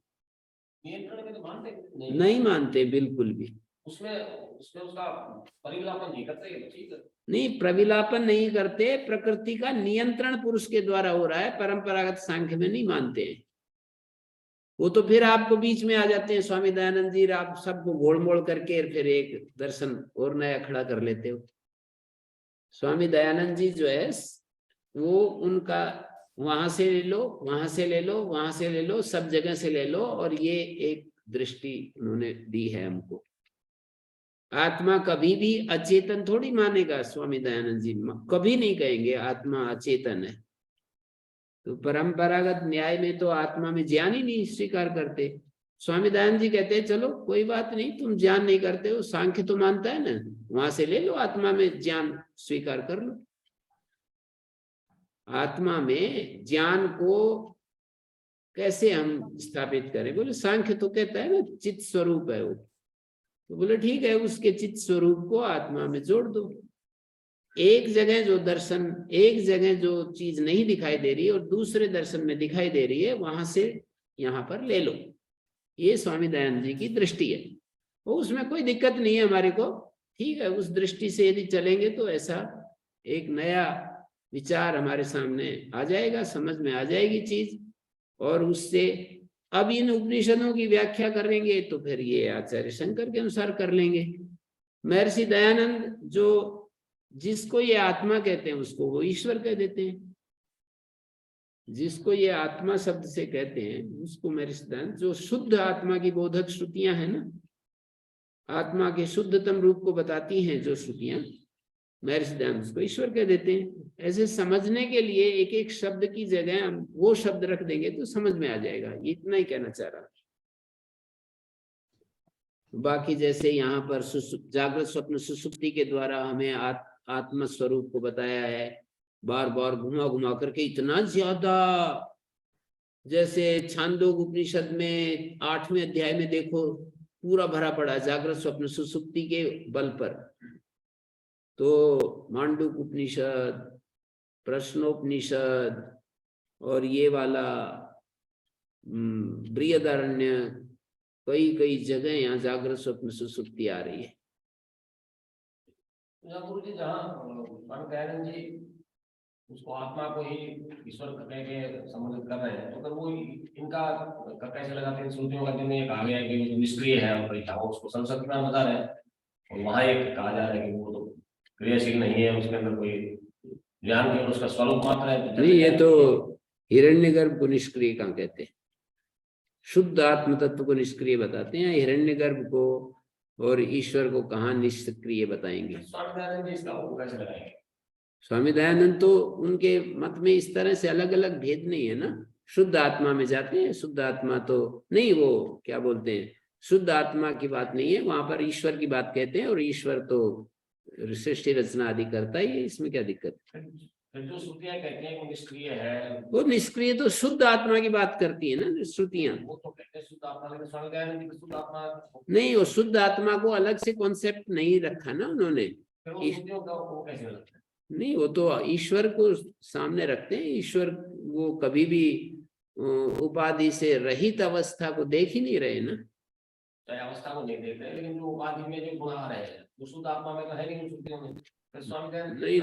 नियंत्रण में तो मानते नहीं मानते बिल्कुल भी। उसमें उसका परिविलापन नहीं करते, ये ठीक है। नहीं, प्रविलापन नहीं करते, प्रकृति का नियंत्रण पुरुष के द्वारा हो रहा है, परंपरागत सांख्य में नहीं मानते हैं। वो तो फिर आपको बीच में आ जाते हैं स्वामी दयानंद जी, आप सबको गोल मोड़ करके फिर एक दर्शन और नया खड़ा कर लेते हो। स्वामी दयानंद जी जो है वो उनका वहां से ले लो, वहां से ले लो, वहां से ले लो, सब जगह से ले लो, और ये एक दृष्टि उन्होंने दी है हमको। आत्मा कभी भी अचेतन थोड़ी मानेगा, स्वामी दयानंद जी कभी नहीं कहेंगे आत्मा अचेतन है। तो परंपरागत न्याय में तो आत्मा में ज्ञान ही नहीं स्वीकार करते। स्वामी दयानंद जी कहते हैं चलो कोई बात नहीं, तुम ज्ञान नहीं करते हो, सांख्य तो मानता है ना, वहां से ले लो, आत्मा में ज्ञान स्वीकार कर लो। आत्मा में ज्ञान को कैसे हम स्थापित करें? बोले सांख्य तो कहता है ना चित्त स्वरूप है वो। तो बोले ठीक है, उसके चित्त स्वरूप को आत्मा में जोड़ दो। एक जगह जो दर्शन, एक जगह जो चीज नहीं दिखाई दे रही है और दूसरे दर्शन में दिखाई दे रही है, वहां से यहाँ पर ले लो। ये स्वामी दयानंद जी की दृष्टि है, वो उसमें कोई दिक्कत नहीं है हमारे को। ठीक है, उस दृष्टि से यदि चलेंगे तो ऐसा एक नया विचार हमारे सामने आ जाएगा, समझ में आ जाएगी चीज। और उससे अब इन उपनिषदों की व्याख्या करेंगे तो फिर ये आचार्य शंकर के अनुसार कर लेंगे। महर्षि दयानंद जो जिसको ये आत्मा कहते हैं उसको वो ईश्वर कह देते हैं। जिसको ये आत्मा शब्द से कहते हैं उसको महर्षि दयानंद, जो शुद्ध आत्मा की बोधक श्रुतियां हैं ना, आत्मा के शुद्धतम रूप को बताती हैं जो श्रुतियां, महर्षि दयानंद उसको ईश्वर कह देते हैं। ऐसे समझने के लिए एक एक शब्द की जगह हम वो शब्द रख देंगे तो समझ में आ जाएगा, इतना ही कहना चाह रहा। बाकी जैसे यहाँ पर जागृत स्वप्न सुसुप्ति के द्वारा हमें आत्म स्वरूप को बताया है, बार बार घुमा घुमा करके, इतना ज्यादा। जैसे छांदोग उपनिषद में 8वें अध्याय में देखो पूरा भरा पड़ा जागृत स्वप्न सुसुप्ति के बल पर। तो मांडुक उपनिषद, प्रश्नोपनिषद और ये वाला बृहदारण्य, कई कई जगह यहाँ जागृत स्वप्न सुसुप्ति आ रही है। गुरु जी जहाँ दयानंद जी उसको आत्मा को ही ईश्वर कह के संबोधित कर रहे हैं, तो अगर वो इनका कैसे लगाते हैं श्रुतियों का, जिनमें ये कहा गया है कि निष्क्रिय है और उसको संसद में बता रहे हैं, और वहां एक कहा जा रहा है कि वो तो क्रियाशील नहीं है, उसके अंदर कोई ज्ञान केवल उसका स्वरूप मात्र है। नहीं, ये तो हिरण्यगर्भ को निष्क्रिय कहाँ कहते हैं? शुद्ध आत्म तत्व को निष्क्रिय बताते हैं, हिरण्यगर्भ को और ईश्वर को कहाँ निष्क्रिय बताएंगे? स्वामी दयानंद जी इसका कैसे लगाएंगे? स्वामी दयानंद तो उनके मत में इस तरह से अलग अलग भेद नहीं है ना। शुद्ध आत्मा में जाते हैं, शुद्ध आत्मा तो नहीं, वो क्या बोलते हैं, शुद्ध आत्मा की बात नहीं है, वहां पर ईश्वर की बात कहते हैं, और ईश्वर तो सृष्टि रचना आदि करता ही है, इसमें क्या दिक्कत है? जो श्रुतियां कहती हैं वो निष्क्रिय है, वो निष्क्रिय तो शुद्ध आत्मा की बात करती है ना श्रुतियां। वो तो कहते हैं शुद्ध आत्मा, लेकिन स्वामी दयानंद जी शुद्ध आत्मा नहीं, वो शुद्ध आत्मा को अलग से कॉन्सेप्ट नहीं रखा ना उन्होंने। नहीं, वो तो ईश्वर को सामने रखते हैं। ईश्वर वो कभी भी उपाधि से रहित अवस्था को देख ही नहीं रहे ना। अवस्था को नहीं देख रहे, लेकिन जो उपाधि में जो गुण आ रहे हैं वो शुद्ध आत्मा में तो है नहीं, श्रुतियों में। नहीं,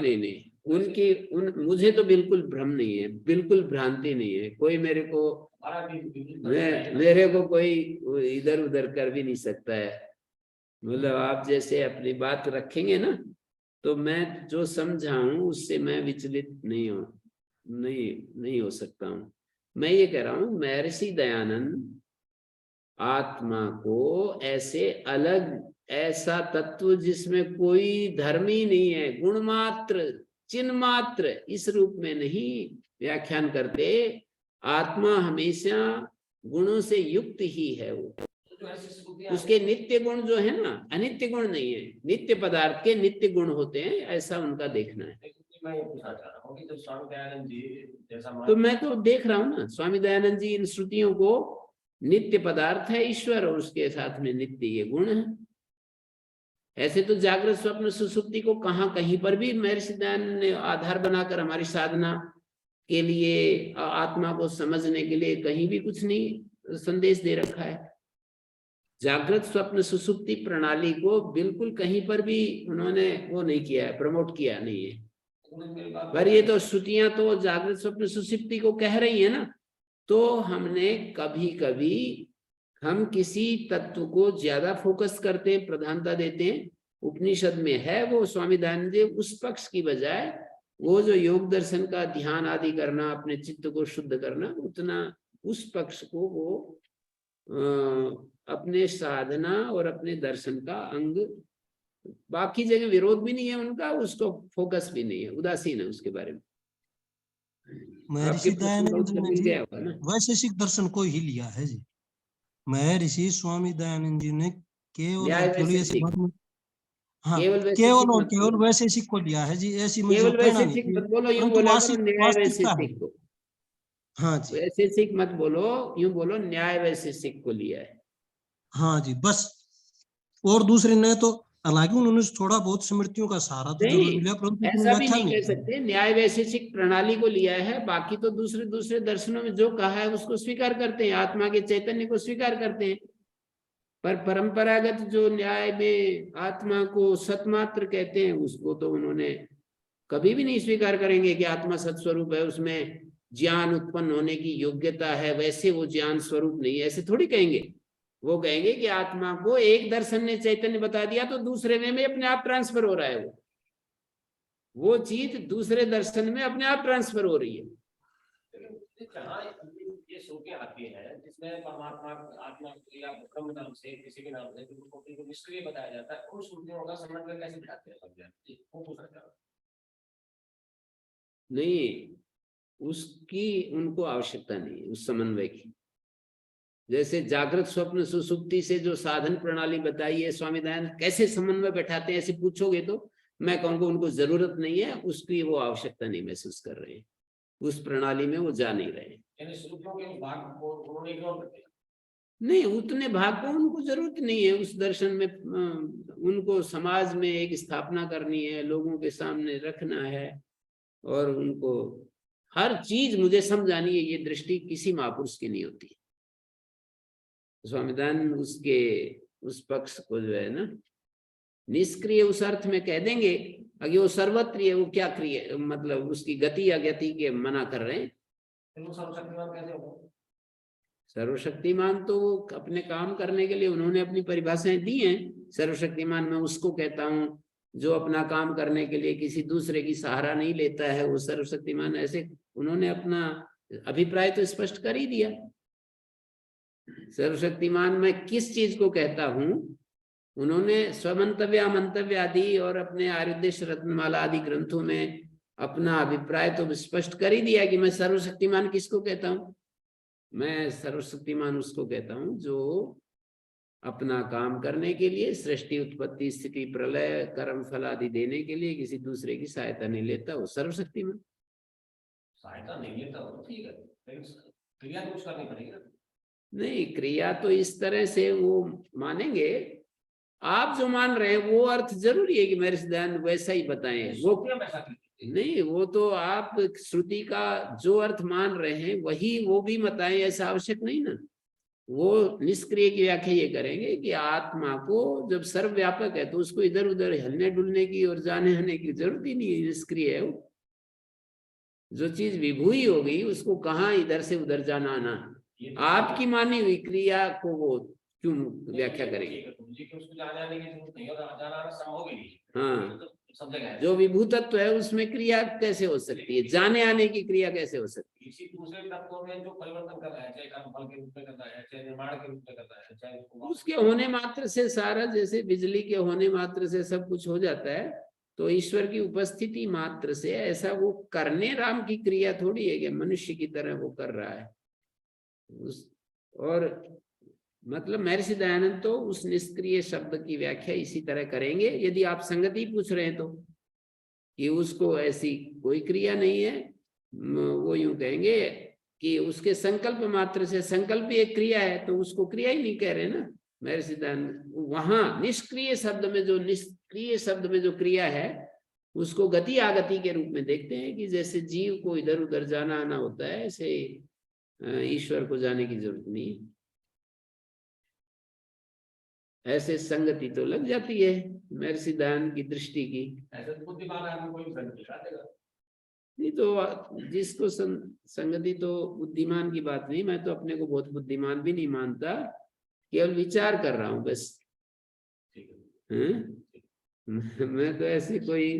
मुझे तो बिल्कुल भ्रम नहीं है, बिल्कुल भ्रांति नहीं है। कोई मेरे को कोई इधर उधर कर भी नहीं सकता है। मतलब आप जैसे अपनी बात रखेंगे ना, तो मैं जो समझा हूं उससे मैं विचलित नहीं हो सकता हूँ। मैं ये कह रहा हूँ, महर्षि दयानंद आत्मा को ऐसे अलग, ऐसा तत्व जिसमें कोई धर्म ही नहीं है, गुण मात्र, चिन्ह मात्र, इस रूप में नहीं व्याख्यान करते। आत्मा हमेशा गुणों से युक्त ही है। वो उसके नित्य गुण जो है ना, अनित्य गुण नहीं है, नित्य पदार्थ के नित्य गुण होते हैं, ऐसा उनका देखना है। मैं ये पूछना चाह रहा हूँ कि जब स्वामी दयानंद जी जैसा, तो मैं तो देख रहा हूँ ना, स्वामी दयानंद जी इन श्रुतियों को नित्य पदार्थ है ईश्वर, और उसके साथ में नित्य ये गुण है। ऐसे तो जागृत स्वप्न सुसुप्ति को कहीं पर भी महर्षि दयानंद ने आधार बनाकर हमारी साधना के लिए, आत्मा को समझने के लिए कहीं भी कुछ नहीं संदेश दे रखा है। जागृत स्वप्न सुसुप्ति प्रणाली को बिल्कुल कहीं पर भी उन्होंने वो नहीं किया है, प्रमोट किया नहीं है। पर ये तो श्रुतियां तो जागृत स्वप्न सुसुप्ति को कह रही है ना, तो हमने कभी कभी हम किसी तत्व को ज्यादा फोकस करते हैं, प्रधानता देते हैं। उपनिषद में है वो, स्वामी दयानंद जी उस पक्ष की बजाय वो जो योग दर्शन का ध्यान आदि करना, अपने चित्त को शुद्ध करना, उतना उस पक्ष को वो अपने साधना और अपने दर्शन का अंग, बाकी जगह विरोध भी नहीं है उनका, उसको फोकस भी नहीं है, उदासीन है उसके बारे में। महर्षि आपके प्रश्न का दयानंद जी उत्तर ने मिल जी गया होगा ना। वैशेषिक दर्शन को ही लिया है जी। महर्षि स्वामी दयानंद जी ने केवल न्याय और केवल ऐसी वैशेषिक, बात, हाँ केवल वैशेषिक केवल और मत केवल बोलो, वैशेषिक को लिया है जी, ऐसी मुझे केवल प्रेरणा नहीं वैशेषिक हुई, मत बोलो, यूं परंतु बोला करो न्याय वास्तविकता है। वैशेषिक को। हाँ जी, वैशेषिक मत बोलो, यूं बोलो न्याय वैशेषिक को लिया है। हाँ जी, बस। और दूसरे ने तो, हालांकि उन्होंने थोड़ा बहुत स्मृतियों का सहारा तो जरूर नहीं, लिया, परंतु उसमें ऐसा भी व्याख्या नहीं नहीं कह की। सकते, न्याय वैशेषिक प्रणाली को लिया है, बाकी तो दूसरे दूसरे दर्शनों में जो कहा है उसको स्वीकार करते हैं, आत्मा के चैतन्य को स्वीकार करते हैं। पर परंपरागत जो न्याय में आत्मा को सतमात्र कहते हैं, उसको तो उन्होंने कभी भी नहीं स्वीकार करेंगे कि आत्मा सत्स्वरूप है, उसमें ज्ञान उत्पन्न होने की योग्यता है, वैसे वो ज्ञान स्वरूप नहीं है, ऐसे थोड़ी कहेंगे। वो कहेंगे कि आत्मा को एक दर्शन ने चैतन्य बता दिया तो दूसरे में अपने आप ट्रांसफर हो रहा है, वो चीज दूसरे दर्शन में अपने आप ट्रांसफर हो रही है। जहाँ ये श्रुतियां आती है जिसमें परमात्मा आत्मा या ब्रह्म नाम से किसी भी नाम से उनको निष्क्रिय बताया जाता है, उन श्रुतियों का समन्वय कैसे बिठाते हैं, वो पूछ रहा था। नहीं, उसकी उनको आवश्यकता नहीं है उस समन्वय की। जैसे जागृत स्वप्न सुसुप्ति से जो साधन प्रणाली बताई है स्वामी दयानंद, कैसे समन्वय बैठाते हैं ऐसे पूछोगे तो मैं कहूँगा उनको जरूरत नहीं है, उसकी वो आवश्यकता नहीं महसूस कर रहे हैं, उस प्रणाली में वो जा नहीं रहे। नहीं, उतने भाग को उनको जरूरत नहीं है उस दर्शन में। उनको समाज में एक स्थापना करनी है, लोगों के सामने रखना है, और उनको हर चीज मुझे समझानी है, ये दृष्टि किसी महापुरुष की नहीं होती। स्वामी दयानंद उसके उस पक्ष को जो है ना, निष्क्रिय उस अर्थ में कह देंगे अगर वो सर्वत्र है, वो क्या क्रिय मतलब उसकी गति या गति के मना कर रहे हैं। सर्वशक्तिमान तो अपने काम करने के लिए उन्होंने अपनी परिभाषाएं दी हैं। सर्वशक्तिमान मैं उसको कहता हूँ जो अपना काम करने के लिए किसी दूसरे की सहारा नहीं लेता है, वो सर्वशक्तिमान। ऐसे उन्होंने अपना अभिप्राय तो स्पष्ट कर ही दिया। सर्वशक्तिमान मैं किस चीज को कहता हूं, उन्होंने स्वमंतव्य मंतव्य आदि और अपने आयुर्देश रत्नमाला आदि ग्रंथों में अपना अभिप्राय तो स्पष्ट कर ही दिया कि मैं सर्वशक्तिमान किसको कहता हूं। मैं सर्वशक्तिमान उसको कहता हूं जो अपना काम करने के लिए, सृष्टि उत्पत्ति स्थिति प्रलय कर्म फल आदि देने के लिए किसी दूसरे की सहायता नहीं लेता, वो सर्वशक्तिमान। सहायता नहीं लेता हो ठीक है, लेकिन क्रिया तो कुछ करनी पड़ेगी ना। नहीं, क्रिया तो इस तरह से वो मानेंगे, आप जो मान रहे हैं वो अर्थ जरूरी है कि मेरे सिद्धांत वैसा ही बताएं, वो नहीं, वो तो आप श्रुति का जो अर्थ मान रहे हैं वही वो भी बताएं, ऐसा आवश्यक नहीं ना। वो निष्क्रिय की व्याख्या ये करेंगे कि आत्मा को जब सर्वव्यापक है तो उसको इधर उधर हिलने डुलने की और जाने आने की जरूरत ही नहीं है, निष्क्रिय है वो। जो चीज विभूई हो गई उसको कहाँ इधर से उधर जाना आना, आपकी मानी हुई क्रिया को वो क्यों व्याख्या करेंगे। हाँ, जो विभूतत्व है उसमें क्रिया कैसे हो सकती है, जाने आने की क्रिया कैसे हो सकती है। किसी दूसरे तत्वों में जो परिवर्तन कर रहा है, चाहे कर्मफल के रूप में कर रहा है, चाहे निर्माण के रूप में कर रहा है, चाहे उसके होने मात्र से सारा, जैसे बिजली के होने मात्र से सब कुछ हो जाता है, तो ईश्वर की उपस्थिति मात्र से ऐसा वो करने राम की क्रिया थोड़ी है कि मनुष्य की तरह वो कर रहा है। और मतलब महर्षि दयानंद तो उस निष्क्रिय शब्द की व्याख्या इसी तरह करेंगे। यदि आप संगति पूछ रहे हैं तो कि उसको ऐसी कोई क्रिया नहीं है, वो यूं कहेंगे कि उसके संकल्प मात्र से, संकल्प भी एक क्रिया है तो उसको क्रिया ही नहीं कह रहे ना महर्षि दयानंद। वहां निष्क्रिय शब्द में जो, निष्क्रिय शब्द में जो क्रिया है उसको गति आगति के रूप में देखते हैं कि जैसे जीव को इधर उधर जाना आना होता है, ऐसे ईश्वर को जाने की जरूरत नहीं। ऐसे संगति तो लग जाती है महर्षि दयानंद की दृष्टि की। ऐसे तो बुद्धिमान आदमी कोई दिखा देगा नहीं, तो जिसको संगति तो बुद्धिमान की बात नहीं, मैं तो अपने को बहुत बुद्धिमान भी नहीं मानता, केवल विचार कर रहा हूं बस। मैं तो ऐसे कोई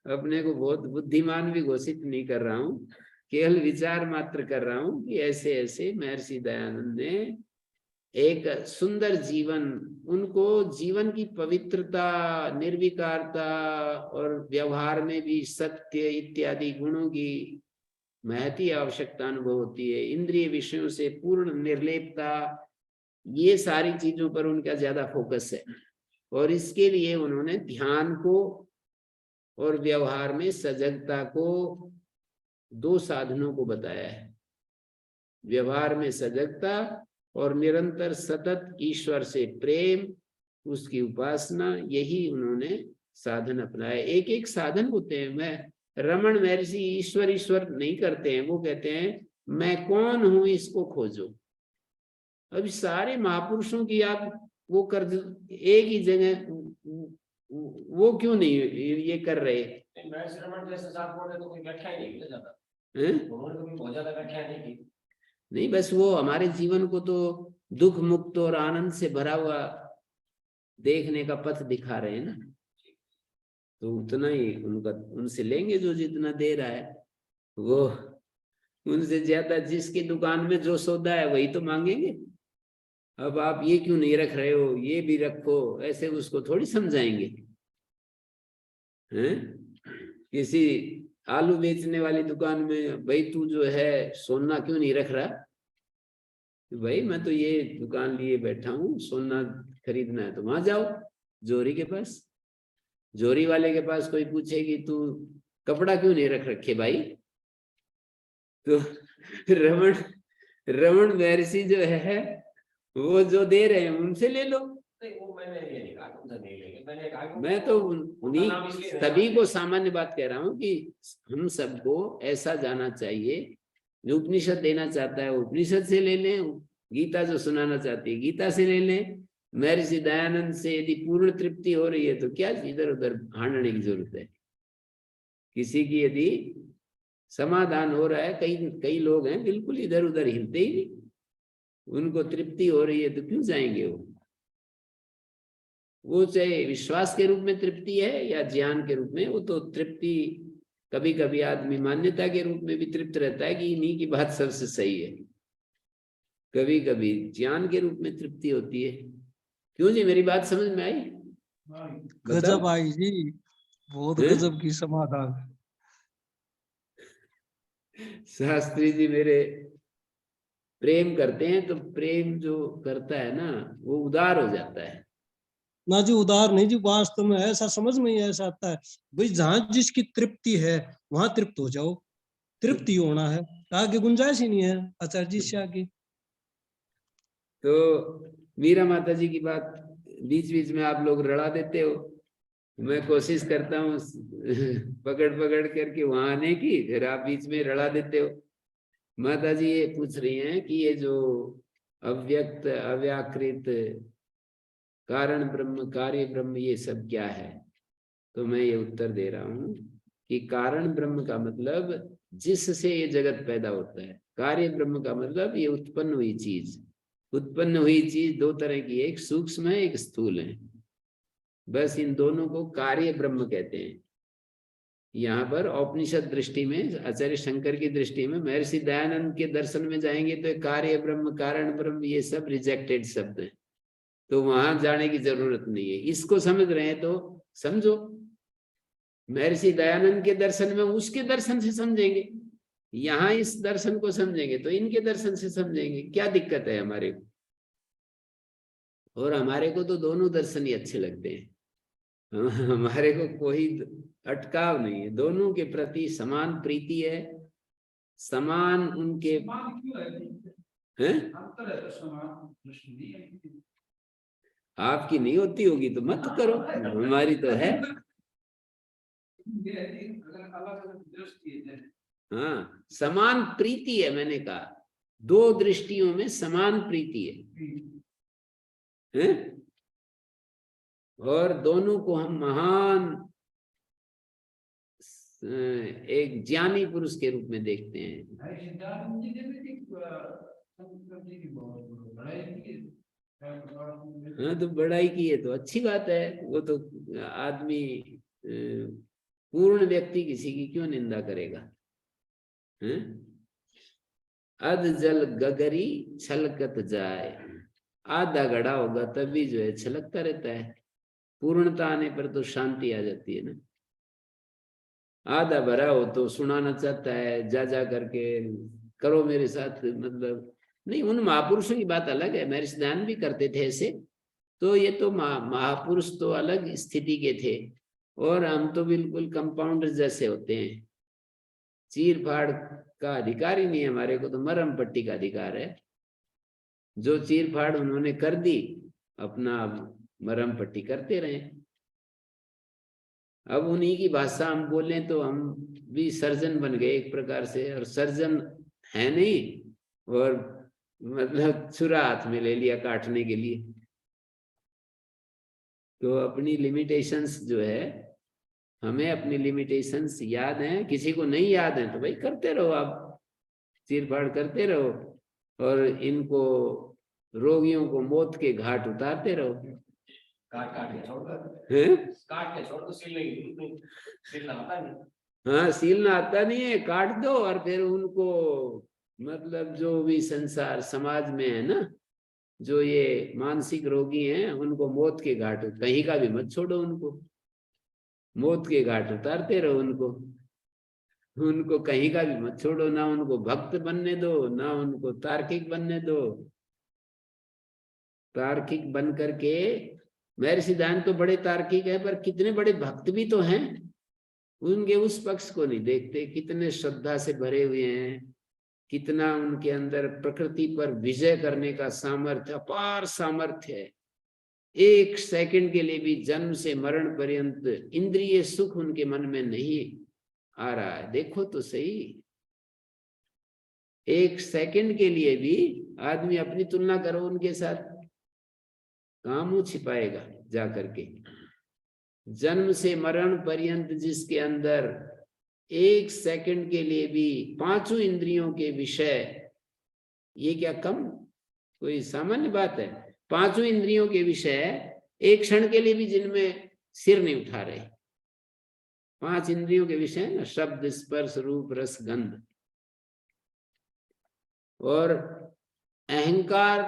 अपने को बहुत बुद्धिमान भी घोषित नहीं कर रहा हूँ, केवल विचार मात्र कर रहा हूँ कि ऐसे ऐसे महर्षि दयानंद ने एक सुंदर जीवन, उनको जीवन की पवित्रता, निर्विकारता और व्यवहार में भी सत्य इत्यादि गुणों की महती आवश्यकता अनुभव होती है, इंद्रिय विषयों से पूर्ण निर्लेपता, ये सारी चीजों पर उनका ज्यादा फोकस है। और इसके लिए उन्होंने ध्यान को और व्यवहार में सजगता को, दो साधनों को बताया है। व्यवहार में सजगता और निरंतर सतत ईश्वर से प्रेम, उसकी उपासना, यही उन्होंने साधन अपनाया। एक एक साधन होते हैं। मैं रमन महर्षि ईश्वर ईश्वर नहीं करते हैं, वो कहते हैं मैं कौन हूं इसको खोजो। अभी सारे महापुरुषों की आप वो कर, एक ही जगह वो क्यों नहीं ये कर रहे? महर्षि रमन जैसे साधकों ने तो कोई व्याख्या ही नहीं की ज्यादा, हैं? उन्होंने तो बहुत ज्यादा व्याख्या नहीं की। नहीं, बस वो हमारे जीवन को तो दुख मुक्त और आनंद से भरा हुआ देखने का पथ दिखा रहे हैं ना, तो उतना ही उनका, उनसे लेंगे जो जितना दे रहा है। वो उनसे ज्यादा जिसकी दुकान में जो सौदा है वही तो मांगेंगे। अब आप ये क्यों नहीं रख रहे हो, ये भी रखो, ऐसे उसको थोड़ी समझाएंगे हैं? किसी आलू बेचने वाली दुकान में, भाई तू जो है सोना क्यों नहीं रख रहा? भाई मैं तो ये दुकान लिए बैठा हूँ, सोना खरीदना है तो वहां जाओ जोरी के पास। जोरी वाले के पास कोई पूछेगी तू कपड़ा क्यों नहीं रख रखे भाई, तो रमन महर्षि जो है वो जो दे रहे हैं उनसे ले लो। वो मैंने ये नहीं कहा तुमसे नहीं लेंगे, मैंने कहा कि मैं तो उन्हीं सभी को सामान्य बात कह रहा हूँ कि हम सबको ऐसा जाना चाहिए, जो उपनिषद देना चाहता है उपनिषद से ले लें, गीता जो सुनाना चाहती है गीता से ले लें। महर्षि दयानंद से यदि पूर्ण तृप्ति हो रही है तो क्या इधर उधर हांडने की जरूरत है? किसी की यदि समाधान हो रहा है, कई कई लोग हैं बिल्कुल इधर उधर हिलते ही नहीं, उनको तृप्ति हो रही है तो क्यों जाएंगे? वो चाहे विश्वास के रूप में तृप्ति है या ज्ञान के रूप में, वो तो तृप्ति कभी कभी आदमी मान्यता के रूप में भी तृप्त रहता है कि इन्हीं की बात सबसे सही है, कभी कभी ज्ञान के रूप में तृप्ति होती है। क्यों जी, मेरी बात समझ में आई? गजब आई जी, बहुत गजब की समाधान। शास्त्री जी मेरे प्रेम करते हैं, तो प्रेम जो करता है ना वो उदार हो जाता है ना जी, उदार नहीं जी, वास्तव में ऐसा समझ में ही ऐसा आता है भाई, जहां जिसकी तृप्ति है वहां तृप्त हो जाओ, तृप्ति होना है, आगे गुंजाइश ही नहीं है आचार्य जी से आगे। तो मीरा माता जी की बात बीच बीच में आप लोग रड़ा देते हो, मैं कोशिश करता हूँ पकड़ पकड़ करके वहां आने की, फिर आप बीच में रड़ा देते हो। माता जी ये पूछ रही हैं कि ये जो अव्यक्त अव्याकृत कारण ब्रह्म कार्य ब्रह्म ये सब क्या है? तो मैं ये उत्तर दे रहा हूँ कि कारण ब्रह्म का मतलब जिससे ये जगत पैदा होता है, कार्य ब्रह्म का मतलब ये उत्पन्न हुई चीज। उत्पन्न हुई चीज दो तरह की, एक सूक्ष्म है एक स्थूल है, बस इन दोनों को कार्य ब्रह्म कहते हैं। यहाँ पर औपनिषद दृष्टि में, आचार्य शंकर की दृष्टि में, महर्षि दयानंद के दर्शन में जाएंगे तो कार्य ब्रह्म कारण ब्रह्म ये सब रिजेक्टेड शब्द है, तो वहां जाने की जरूरत नहीं है। इसको समझ रहे हैं तो समझो, महर्षि दयानंद के दर्शन में उसके दर्शन से समझेंगे, यहाँ इस दर्शन को समझेंगे तो इनके दर्शन से समझेंगे, क्या दिक्कत है हमारे को? और हमारे को तो दोनों दर्शन ही अच्छे लगते हैं, हमारे को कोई अटकाव नहीं है, दोनों के प्रति समान प्रीति है, समान उनके हैं। आपकी नहीं होती होगी तो मत करो, हमारी तो है। हाँ, समान प्रीति है, मैंने कहा दो दृष्टियों में समान प्रीति है? और दोनों को हम महान एक ज्ञानी पुरुष के रूप में देखते हैं। हाँ, तो बड़ाई की है तो अच्छी बात है, वो तो आदमी पूर्ण व्यक्ति किसी की क्यों निंदा करेगा? हैं? अध जल गगरी छलकत जाए, आधा घड़ा होगा तभी जो है छलकता रहता है, पूर्णता आने पर तो शांति आ जाती है ना। आधा भरा हो तो सुनाना चाहता है, जा जा करके करो मेरे साथ, मतलब नहीं। उन महापुरुषों की बात अलग है, महर्षि दयानंद भी करते थे ऐसे। तो ये तो महापुरुष तो अलग स्थिति के थे, और हम तो बिल्कुल कंपाउंडर जैसे होते हैं। चीर फाड़ का अधिकार ही नहीं है हमारे को, तो मरहम पट्टी का अधिकार है। जो चीर फाड़ उन्होंने कर दी, अपना मरहम पट्टी करते रहे। अब उन्हीं की भाषा हम बोलें तो हम भी सर्जन बन गए एक प्रकार से, और सर्जन है नहीं, और मतलब छुरा हाथ में ले लिया काटने के लिए। तो अपनी लिमिटेशंस जो है, हमें अपनी लिमिटेशंस याद हैं, किसी को नहीं याद है तो भाई करते रहो, आप चीरफाड़ करते रहो, और इनको रोगियों को मौत के घाट उतारते रहो। काट काट के छोड़ दो, हैं? काट के छोड़ दो, सीलना आता नहीं। हाँ, सीलना आता नहीं है, काट दो, और फिर उनको मतलब जो भी संसार समाज में है ना, जो ये मानसिक रोगी हैं, उनको मौत के घाट, कहीं का भी मत छोड़ो, उनको मौत के घाट उतारते रहो। उनको कहीं का भी मत छोड़ो, ना उनको भक्त बनने दो, ना उनको तार्किक बनने दो। तार्किक बन करके, महर्षि दयानंद तो बड़े तार्किक है, पर कितने बड़े भक्त भी तो हैं, उनके उस पक्ष को नहीं देखते, कितने श्रद्धा से भरे हुए हैं, कितना उनके अंदर प्रकृति पर विजय करने का सामर्थ्य, अपार सामर्थ्य है। एक सेकंड के लिए भी जन्म से मरण पर्यंत इंद्रिय सुख उनके मन में नहीं आ रहा है। देखो तो सही, एक सेकंड के लिए भी आदमी अपनी तुलना करो उनके साथ, कहाँ मुंह छिपाएगा जा करके। जन्म से मरण पर्यंत जिसके अंदर एक सेकंड के लिए भी पांचों इंद्रियों के विषय, ये क्या कम कोई सामान्य बात है? पांचों इंद्रियों के विषय एक क्षण के लिए भी जिनमें सिर नहीं उठा रहे। पांच इंद्रियों के विषय ना, शब्द स्पर्श रूप रस गंध। और अहंकार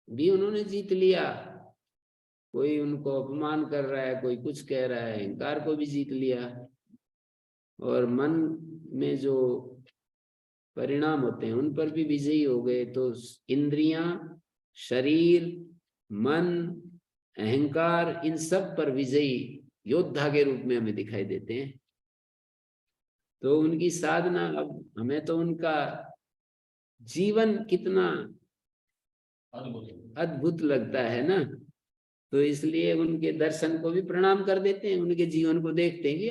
भी उन्होंने जीत लिया। कोई उनको अपमान कर रहा है, कोई कुछ कह रहा है, अहंकार को भी जीत लिया। और मन में जो परिणाम होते हैं उन पर भी विजयी हो गए। तो इंद्रियां, शरीर, मन, अहंकार, इन सब पर विजयी योद्धा के रूप में हमें दिखाई देते हैं। तो उनकी साधना, अब हमें तो उनका जीवन कितना अद्भुत लगता है ना, तो इसलिए उनके दर्शन को भी प्रणाम कर देते हैं। उनके जीवन को देखते हैं कि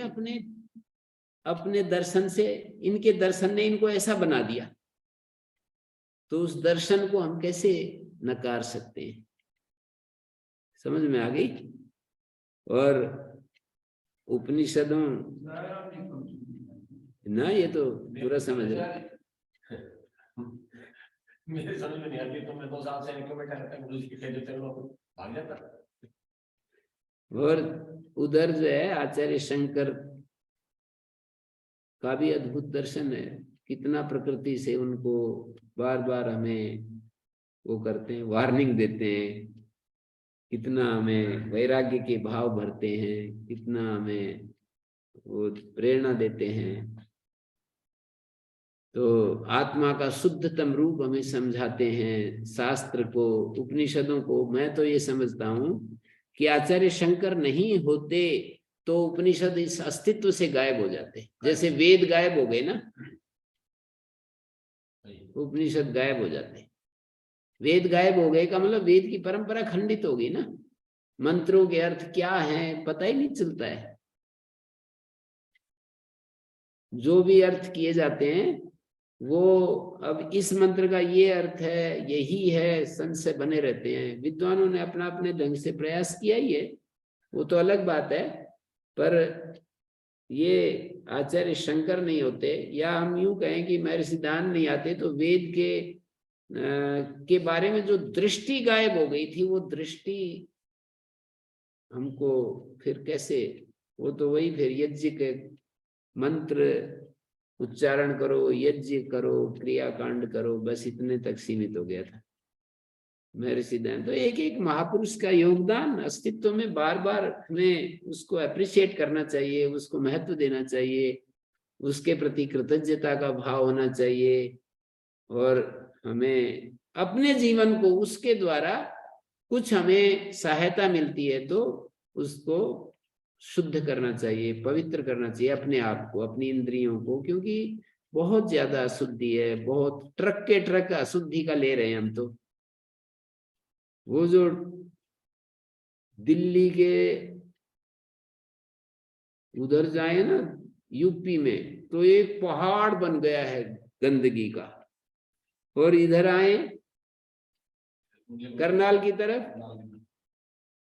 अपने दर्शन से, इनके दर्शन ने इनको ऐसा बना दिया, तो उस दर्शन को हम कैसे नकार सकते हैं? समझ में आ गई? और उपनिषदों ना, ये तो पूरा समझ रहे। मेरे समझ में नहीं आती, तो मैं 2 साल से क्यों बैठा रहता हूँ, जी कह देते हो भाग जाता। और उधर जो है आचार्य शंकर का भी अद्भुत दर्शन है, कितना प्रकृति से उनको बार बार हमें वो करते हैं, वार्निंग देते हैं, कितना हमें वैराग्य के भाव भरते हैं, कितना हमें वो प्रेरणा देते हैं। तो आत्मा का शुद्धतम रूप हमें समझाते हैं, शास्त्र को, उपनिषदों को। मैं तो ये समझता हूँ कि आचार्य शंकर नहीं होते तो उपनिषद इस अस्तित्व से गायब हो जाते, जैसे वेद गायब हो गए ना, उपनिषद गायब हो जाते। वेद गायब हो गए का मतलब वेद की परंपरा खंडित हो गई ना, मंत्रों के अर्थ क्या हैं पता ही नहीं चलता है। जो भी अर्थ किए जाते हैं वो अब इस मंत्र का ये अर्थ है, यही है, संशय बने रहते हैं। विद्वानों ने अपना अपने ढंग से प्रयास किया ही है, वो तो अलग बात है। पर ये आचार्य शंकर नहीं होते, या हम यूं कहें कि महर्षि दयानंद नहीं आते, तो वेद के बारे में जो दृष्टि गायब हो गई थी, वो दृष्टि हमको फिर कैसे वो तो वही फिर यज्ञ के मंत्र उच्चारण करो, यज्ञ करो, क्रियाकांड करो, बस इतने तक सीमित हो गया था महर्षि दयानंद। तो एक एक महापुरुष का योगदान अस्तित्व में बार बार हमें उसको अप्रिशिएट करना चाहिए, उसको महत्व देना चाहिए, उसके प्रति कृतज्ञता का भाव होना चाहिए, और हमें अपने जीवन को उसके द्वारा कुछ हमें सहायता मिलती है तो उसको शुद्ध करना चाहिए, पवित्र करना चाहिए अपने आप को, अपनी इंद्रियों को, क्योंकि बहुत ज्यादा अशुद्धि है, बहुत ट्रक के ट्रक अशुद्धि का ले रहे हैं हम। तो वो जो दिल्ली के उधर जाए ना यूपी में, तो एक पहाड़ बन गया है गंदगी का, और इधर आए करनाल की तरफ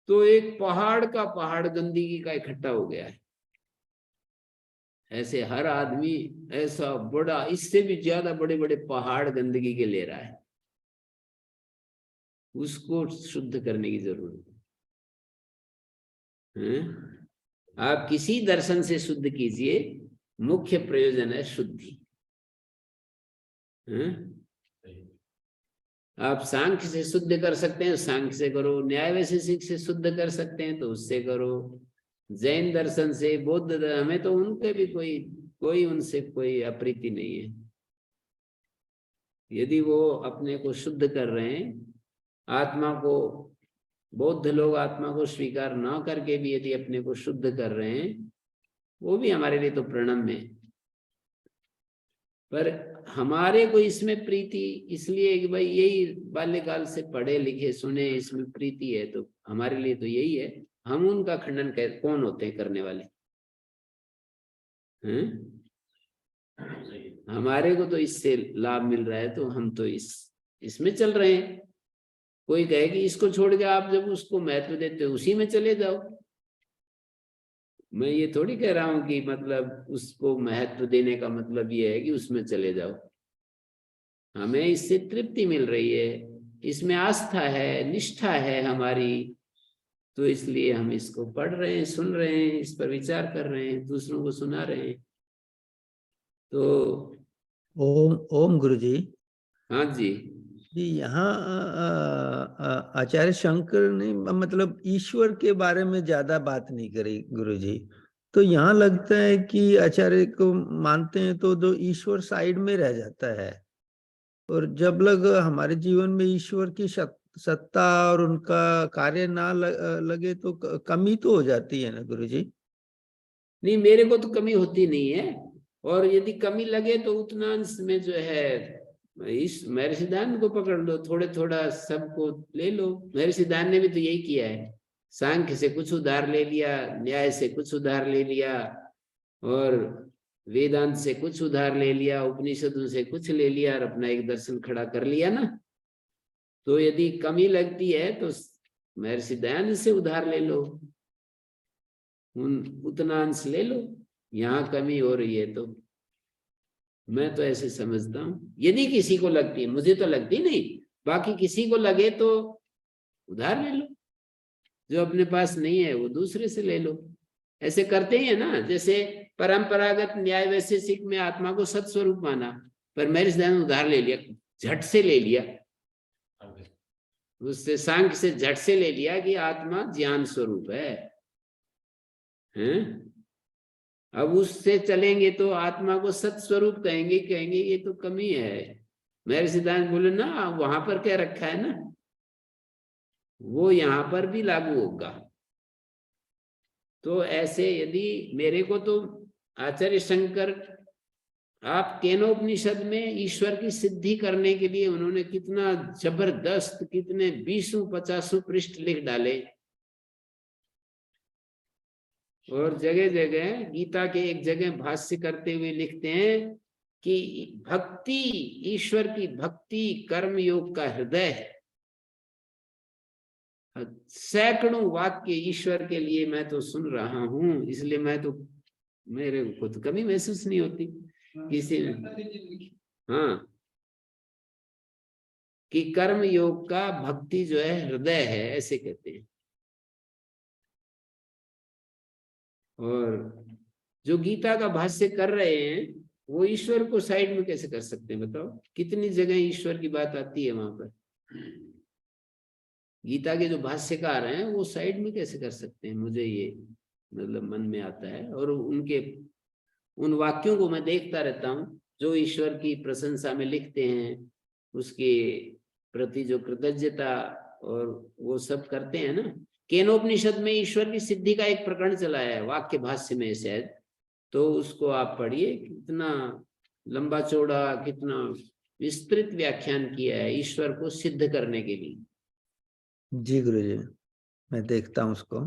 तो एक पहाड़ का पहाड़ गंदगी का इकट्ठा हो गया है। ऐसे हर आदमी ऐसा बड़ा, इससे भी ज्यादा बड़े बड़े पहाड़ गंदगी के ले रहा है, उसको शुद्ध करने की जरूरत है। आप किसी दर्शन से शुद्ध कीजिए, मुख्य प्रयोजन है शुद्धि। आप सांख्य से शुद्ध कर सकते हैं, सांख्य से करो, न्याय वैशेषिक से शुद्ध कर सकते हैं तो उससे करो, जैन दर्शन से, बौद्ध, हमें तो उनके भी कोई उनसे कोई अप्रीति नहीं है। यदि वो अपने को शुद्ध कर रहे हैं, आत्मा को, बौद्ध लोग आत्मा को स्वीकार ना करके भी यदि अपने को शुद्ध कर रहे हैं, वो भी हमारे लिए तो प्रणम्य है। पर हमारे को इसमें प्रीति इसलिए कि भाई यही बाल्यकाल से पढ़े लिखे सुने, इसमें प्रीति है, तो हमारे लिए तो यही है। हम उनका खंडन कौन होते हैं करने वाले हैं? हमारे को तो इससे लाभ मिल रहा है तो हम तो इसमें चल रहे हैं। कोई कहे कि इसको छोड़ के आप जब उसको महत्व देते हो उसी में चले जाओ। मैं ये थोड़ी कह रहा हूं कि मतलब उसको महत्व देने का मतलब ये है कि उसमें चले जाओ। हमें इससे तृप्ति मिल रही है, इसमें आस्था है, निष्ठा है हमारी, तो इसलिए हम इसको पढ़ रहे हैं, सुन रहे हैं, इस पर विचार कर रहे हैं, दूसरों को सुना रहे हैं। तो ओम गुरुजी। हाँ जी जी, यहाँ आचार्य शंकर ने मतलब ईश्वर के बारे में ज्यादा बात नहीं करी गुरुजी। तो यहाँ लगता है कि आचार्य को मानते हैं तो ईश्वर साइड में रह जाता है, और जब लग हमारे जीवन में ईश्वर की सत्ता और उनका कार्य ना लगे तो कमी तो हो जाती है ना गुरुजी? नहीं, मेरे को तो कमी होती नहीं है, और यदि कमी लगे तो उतना अंश में जो है इस महर्षि दयानंद को पकड़ लो, थोड़े थोड़ा सबको ले लो। महर्षि दयानंद ने भी तो यही किया है, सांख्य से कुछ उधार ले लिया, न्याय से कुछ उधार ले लिया, और वेदांत से कुछ उधार ले लिया, उपनिषदों से कुछ ले लिया, और अपना एक दर्शन खड़ा कर लिया ना। तो यदि कमी लगती है तो महर्षि दयानंद से उधार ले लो, उतना अंश ले लो। यहाँ कमी हो रही है तो मैं तो ऐसे समझता हूँ, यदि किसी को लगती है, मुझे तो लगती नहीं, बाकी किसी को लगे तो उधार ले लो, जो अपने पास नहीं है वो दूसरे से ले लो। ऐसे करते ही है ना, जैसे परंपरागत न्याय वैशेषिक में आत्मा को सत्स्वरूप माना, पर महर्षि दयानंद उधार ले लिया, झट से ले लिया, उससे सांख्य से झट से ले लिया कि आत्मा ज्ञान स्वरूप है। अब उससे चलेंगे तो आत्मा को सत्स्वरूप कहेंगे ये तो कमी है। महर्षि दयानंद बोले ना, वहां पर क्या रखा है ना, वो यहाँ पर भी लागू होगा। तो ऐसे यदि मेरे को तो आचार्य शंकर, आप केनोपनिषद में ईश्वर की सिद्धि करने के लिए उन्होंने कितना जबरदस्त, कितने 20-50 पृष्ठ लिख डाले, और जगह जगह गीता के एक जगह भाष्य करते हुए लिखते हैं कि भक्ति, ईश्वर की भक्ति कर्म योग का हृदय है। सैकड़ों वाक्य ईश्वर के लिए मैं तो सुन रहा हूं, इसलिए मैं तो, मेरे को तो कमी महसूस नहीं होती किसी में। हाँ, कि कर्म योग का भक्ति जो है हृदय है, ऐसे कहते हैं। और जो गीता का भाष्य कर रहे हैं वो ईश्वर को साइड में कैसे कर सकते हैं बताओ? कितनी जगह ईश्वर की बात आती है वहां पर? गीता के जो भाष्यकार हैं वो साइड में कैसे कर सकते हैं? मुझे ये मतलब मन में आता है। और उनके उन वाक्यों को मैं देखता रहता हूँ जो ईश्वर की प्रशंसा में लिखते हैं, उसके प्रति जो कृतज्ञता और वो सब करते हैं ना। केनोपनिषद में ईश्वर की सिद्धि का एक प्रकरण चला है वाक्य भाष्य में शायद, तो उसको आप पढ़िए। कितना लंबा चौड़ा, कितना विस्तृत व्याख्यान किया है ईश्वर को सिद्ध करने के लिए। जी गुरुजी, मैं देखता हूँ उसको।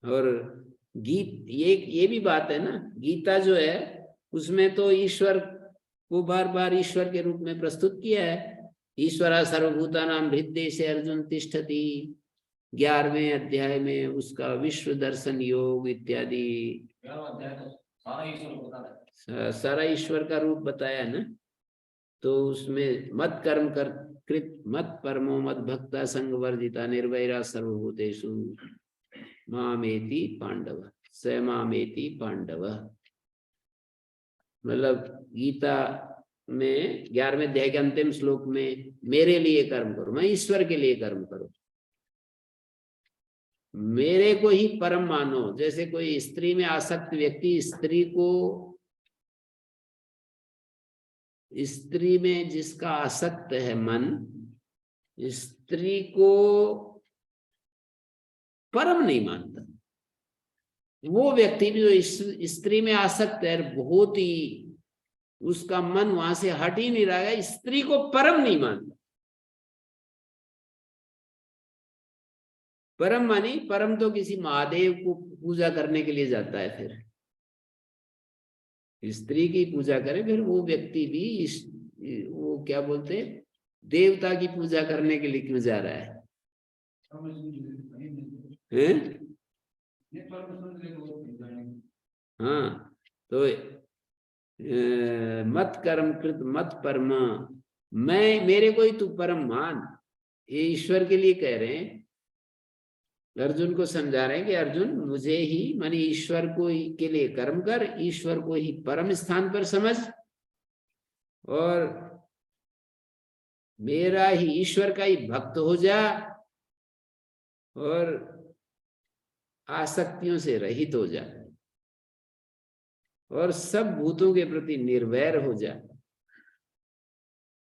और ये भी बात है ना, गीता जो है उसमें तो ईश्वर को बार बार ईश्वर के रूप में प्रस्तुत किया है। ईश्वरा सर्वभूतानां हृदय से अर्जुन तिष्ठति, 11वें अध्याय में उसका विश्व दर्शन योग इत्यादि 11वां अध्याय तो सारा ईश्वर को बताना है। सारा ईश्वर का रूप बताया ना। तो उसमें मत कर्म कर कृत मत परमो मत भक्ता संग वर्जिता निर्वैरा सर्वभूतेषु मामेति पांडव स मामेति पांडव। मतलब गीता में 11वें अध्याय के अंतिम श्लोक में मेरे लिए कर्म करो, मैं ईश्वर के लिए कर्म करो, मेरे को ही परम मानो। जैसे कोई स्त्री में आसक्त व्यक्ति स्त्री में जिसका आसक्त है मन, स्त्री को परम नहीं मानता, वो व्यक्ति भी जो स्त्री में आसक्त है, बहुत ही उसका मन वहां से हट ही नहीं रहा है, स्त्री को परम नहीं मानता। परम मानी, परम तो किसी महादेव को पूजा करने के लिए जाता है, फिर स्त्री की पूजा करे, फिर वो व्यक्ति भी वो क्या बोलते हैं, देवता की पूजा करने के लिए क्यों जा रहा है? हाँ, तो मत कर्म कृत मत परमा, मेरे को ही तू परम मान, ये ईश्वर के लिए कह रहे हैं। अर्जुन को समझा रहे हैं कि अर्जुन मुझे ही मानी ईश्वर को ही के लिए कर्म कर, ईश्वर को ही परम स्थान पर समझ, और मेरा ही ईश्वर का ही भक्त हो जा, और आसक्तियों से रहित हो जा, और सब भूतों के प्रति निर्वैर हो जा।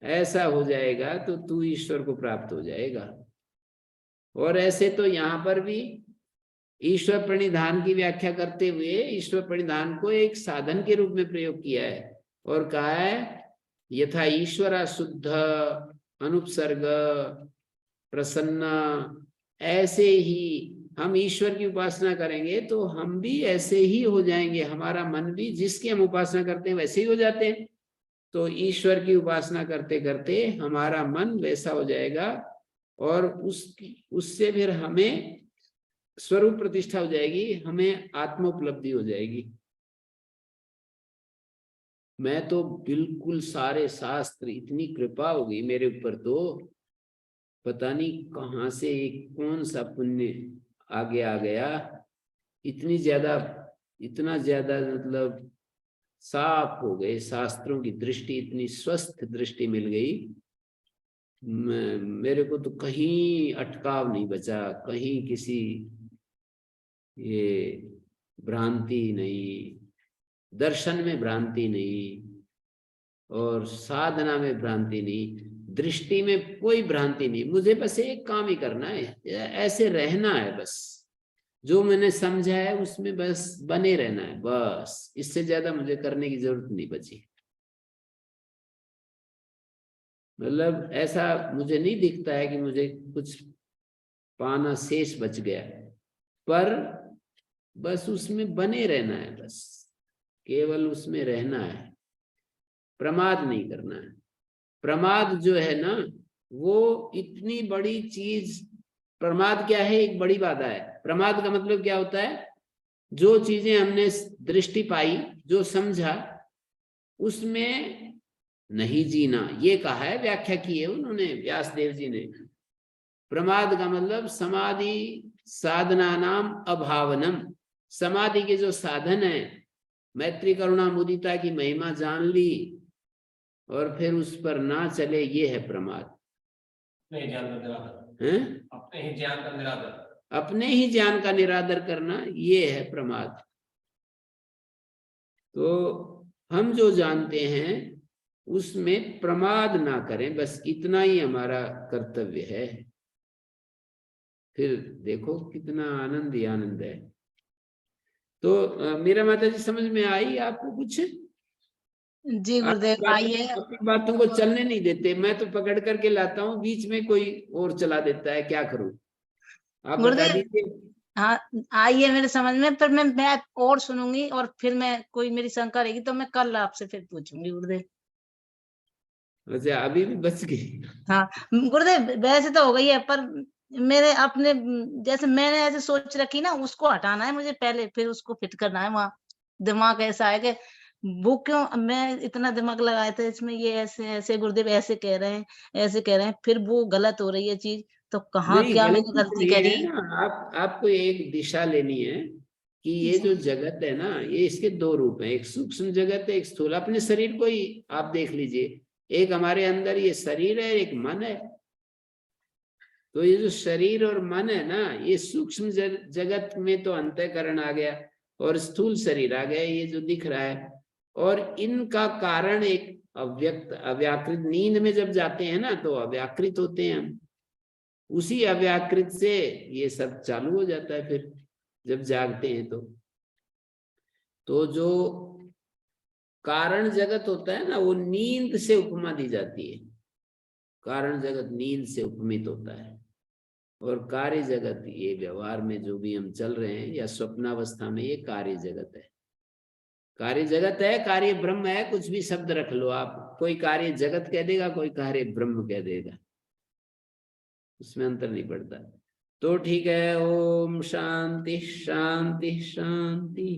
ऐसा हो जाएगा तो तू ईश्वर को प्राप्त हो जाएगा। और ऐसे तो यहाँ पर भी ईश्वर प्रणिधान की व्याख्या करते हुए ईश्वर प्रणिधान को एक साधन के रूप में प्रयोग किया है और कहा है यथा ईश्वरा शुद्ध अनुपसर्ग प्रसन्न, ऐसे ही हम ईश्वर की उपासना करेंगे तो हम भी ऐसे ही हो जाएंगे, हमारा मन भी जिसकी हम उपासना करते हैं वैसे ही हो जाते हैं। तो ईश्वर की उपासना करते करते हमारा मन वैसा हो जाएगा और उससे फिर हमें स्वरूप प्रतिष्ठा हो जाएगी, हमें आत्म उपलब्धि हो जाएगी। मैं तो बिल्कुल सारे शास्त्र, इतनी कृपा होगी मेरे ऊपर, तो पता नहीं कहाँ से कौन सा पुण्य आगे आ गया, इतना ज्यादा मतलब साफ हो गए शास्त्रों की दृष्टि, इतनी स्वस्थ दृष्टि मिल गई। मेरे को तो कहीं अटकाव नहीं बचा, कहीं किसी ये भ्रांति नहीं, दर्शन में भ्रांति नहीं और साधना में भ्रांति नहीं, दृष्टि में कोई भ्रांति नहीं। मुझे बस एक काम ही करना है, ऐसे रहना है, बस जो मैंने समझा है उसमें बस बने रहना है, बस इससे ज्यादा मुझे करने की जरूरत नहीं बची। मतलब ऐसा मुझे नहीं दिखता है कि मुझे कुछ पाना शेष बच गया, पर बस उसमें बने रहना है, बस केवल उसमें रहना है, प्रमाद नहीं करना है। प्रमाद जो है ना वो इतनी बड़ी चीज, प्रमाद क्या है, एक बड़ी बाधा है। प्रमाद का मतलब क्या होता है, जो चीजें हमने दृष्टि पाई, जो समझा, उसमें नहीं जीना, ये कहा है, व्याख्या की है उन्होंने, व्यासदेव जी ने। प्रमाद का मतलब समाधि साधना नाम अभावनम, समाधि के जो साधन है, मैत्री करुणा मुदिता की महिमा जान ली और फिर उस पर ना चले, ये है प्रमाद। अपने ज्ञान का निरादर, हैं? अपने ही ज्ञान का निरादर, अपने ही ज्ञान का निरादर करना, ये है प्रमाद। तो हम जो जानते हैं उसमें प्रमाद ना करें, बस इतना ही हमारा कर्तव्य है। फिर देखो कितना आनंद ही आनंद है। तो मेरा माता जी समझ में आई आपको कुछ? जी आप गुरुदेव आइए। अपनी बातों को चलने नहीं देते, मैं तो पकड़ करके लाता हूँ, बीच में कोई और चला देता है, क्या करूं? आप बता गुरुदेव दीजिए। हाँ आइए मेरे समझ में, पर मैं और सुनूंगी और फिर मैं कोई मेरी शंका रहेगी तो मैं कल आपसे फिर पूछूंगी गुरुदेव। अच्छा, अभी भी बच गई? हाँ गुरुदेव वैसे तो हो गई है, पर मेरे अपने जैसे मैंने ऐसे सोच रखी ना, उसको हटाना है मुझे पहले, फिर उसको फिट करना है वहाँ। दिमाग ऐसा है कि वो क्यों मैं इतना दिमाग लगाया था इसमें, ये ऐसे ऐसे गुरुदेव ऐसे कह रहे हैं, ऐसे कह रहे हैं, फिर वो गलत हो रही है चीज, तो कहाँ नहीं, क्या गलत मैंने कुछ गलती नहीं करी। है ना। आपको एक दिशा लेनी है कि ये जो जगत है ना, ये इसके दो रूप हैं, एक सूक्ष्म जगत है, एक स्थूल। अपने शरीर को ही आप देख लीजिए, एक हमारे अंदर ये शरीर है, एक मन है। तो ये जो शरीर और मन है ना, ये सूक्ष्म जगत में तो अंतःकरण आ गया और स्थूल शरीर आ गया, ये जो दिख रहा है। और इनका कारण एक अव्यक्त अव्याकृत, नींद में जब जाते हैं ना तो अव्याकृत होते हैं हम, उसी अव्याकृत से ये सब चालू हो जाता है फिर जब जागते हैं तो जो कारण जगत होता है ना, वो नींद से उपमा दी जाती है। कारण जगत नींद से उपमित होता है, और कार्य जगत ये व्यवहार में जो भी हम चल रहे हैं या स्वप्नावस्था में, ये कार्य जगत है। कार्य जगत है, कार्य ब्रह्म है, कुछ भी शब्द रख लो आप, कोई कार्य जगत कह देगा, कोई कार्य ब्रह्म कह देगा, उसमें अंतर नहीं पड़ता। तो ठीक है, ओम शांति शांति शांति।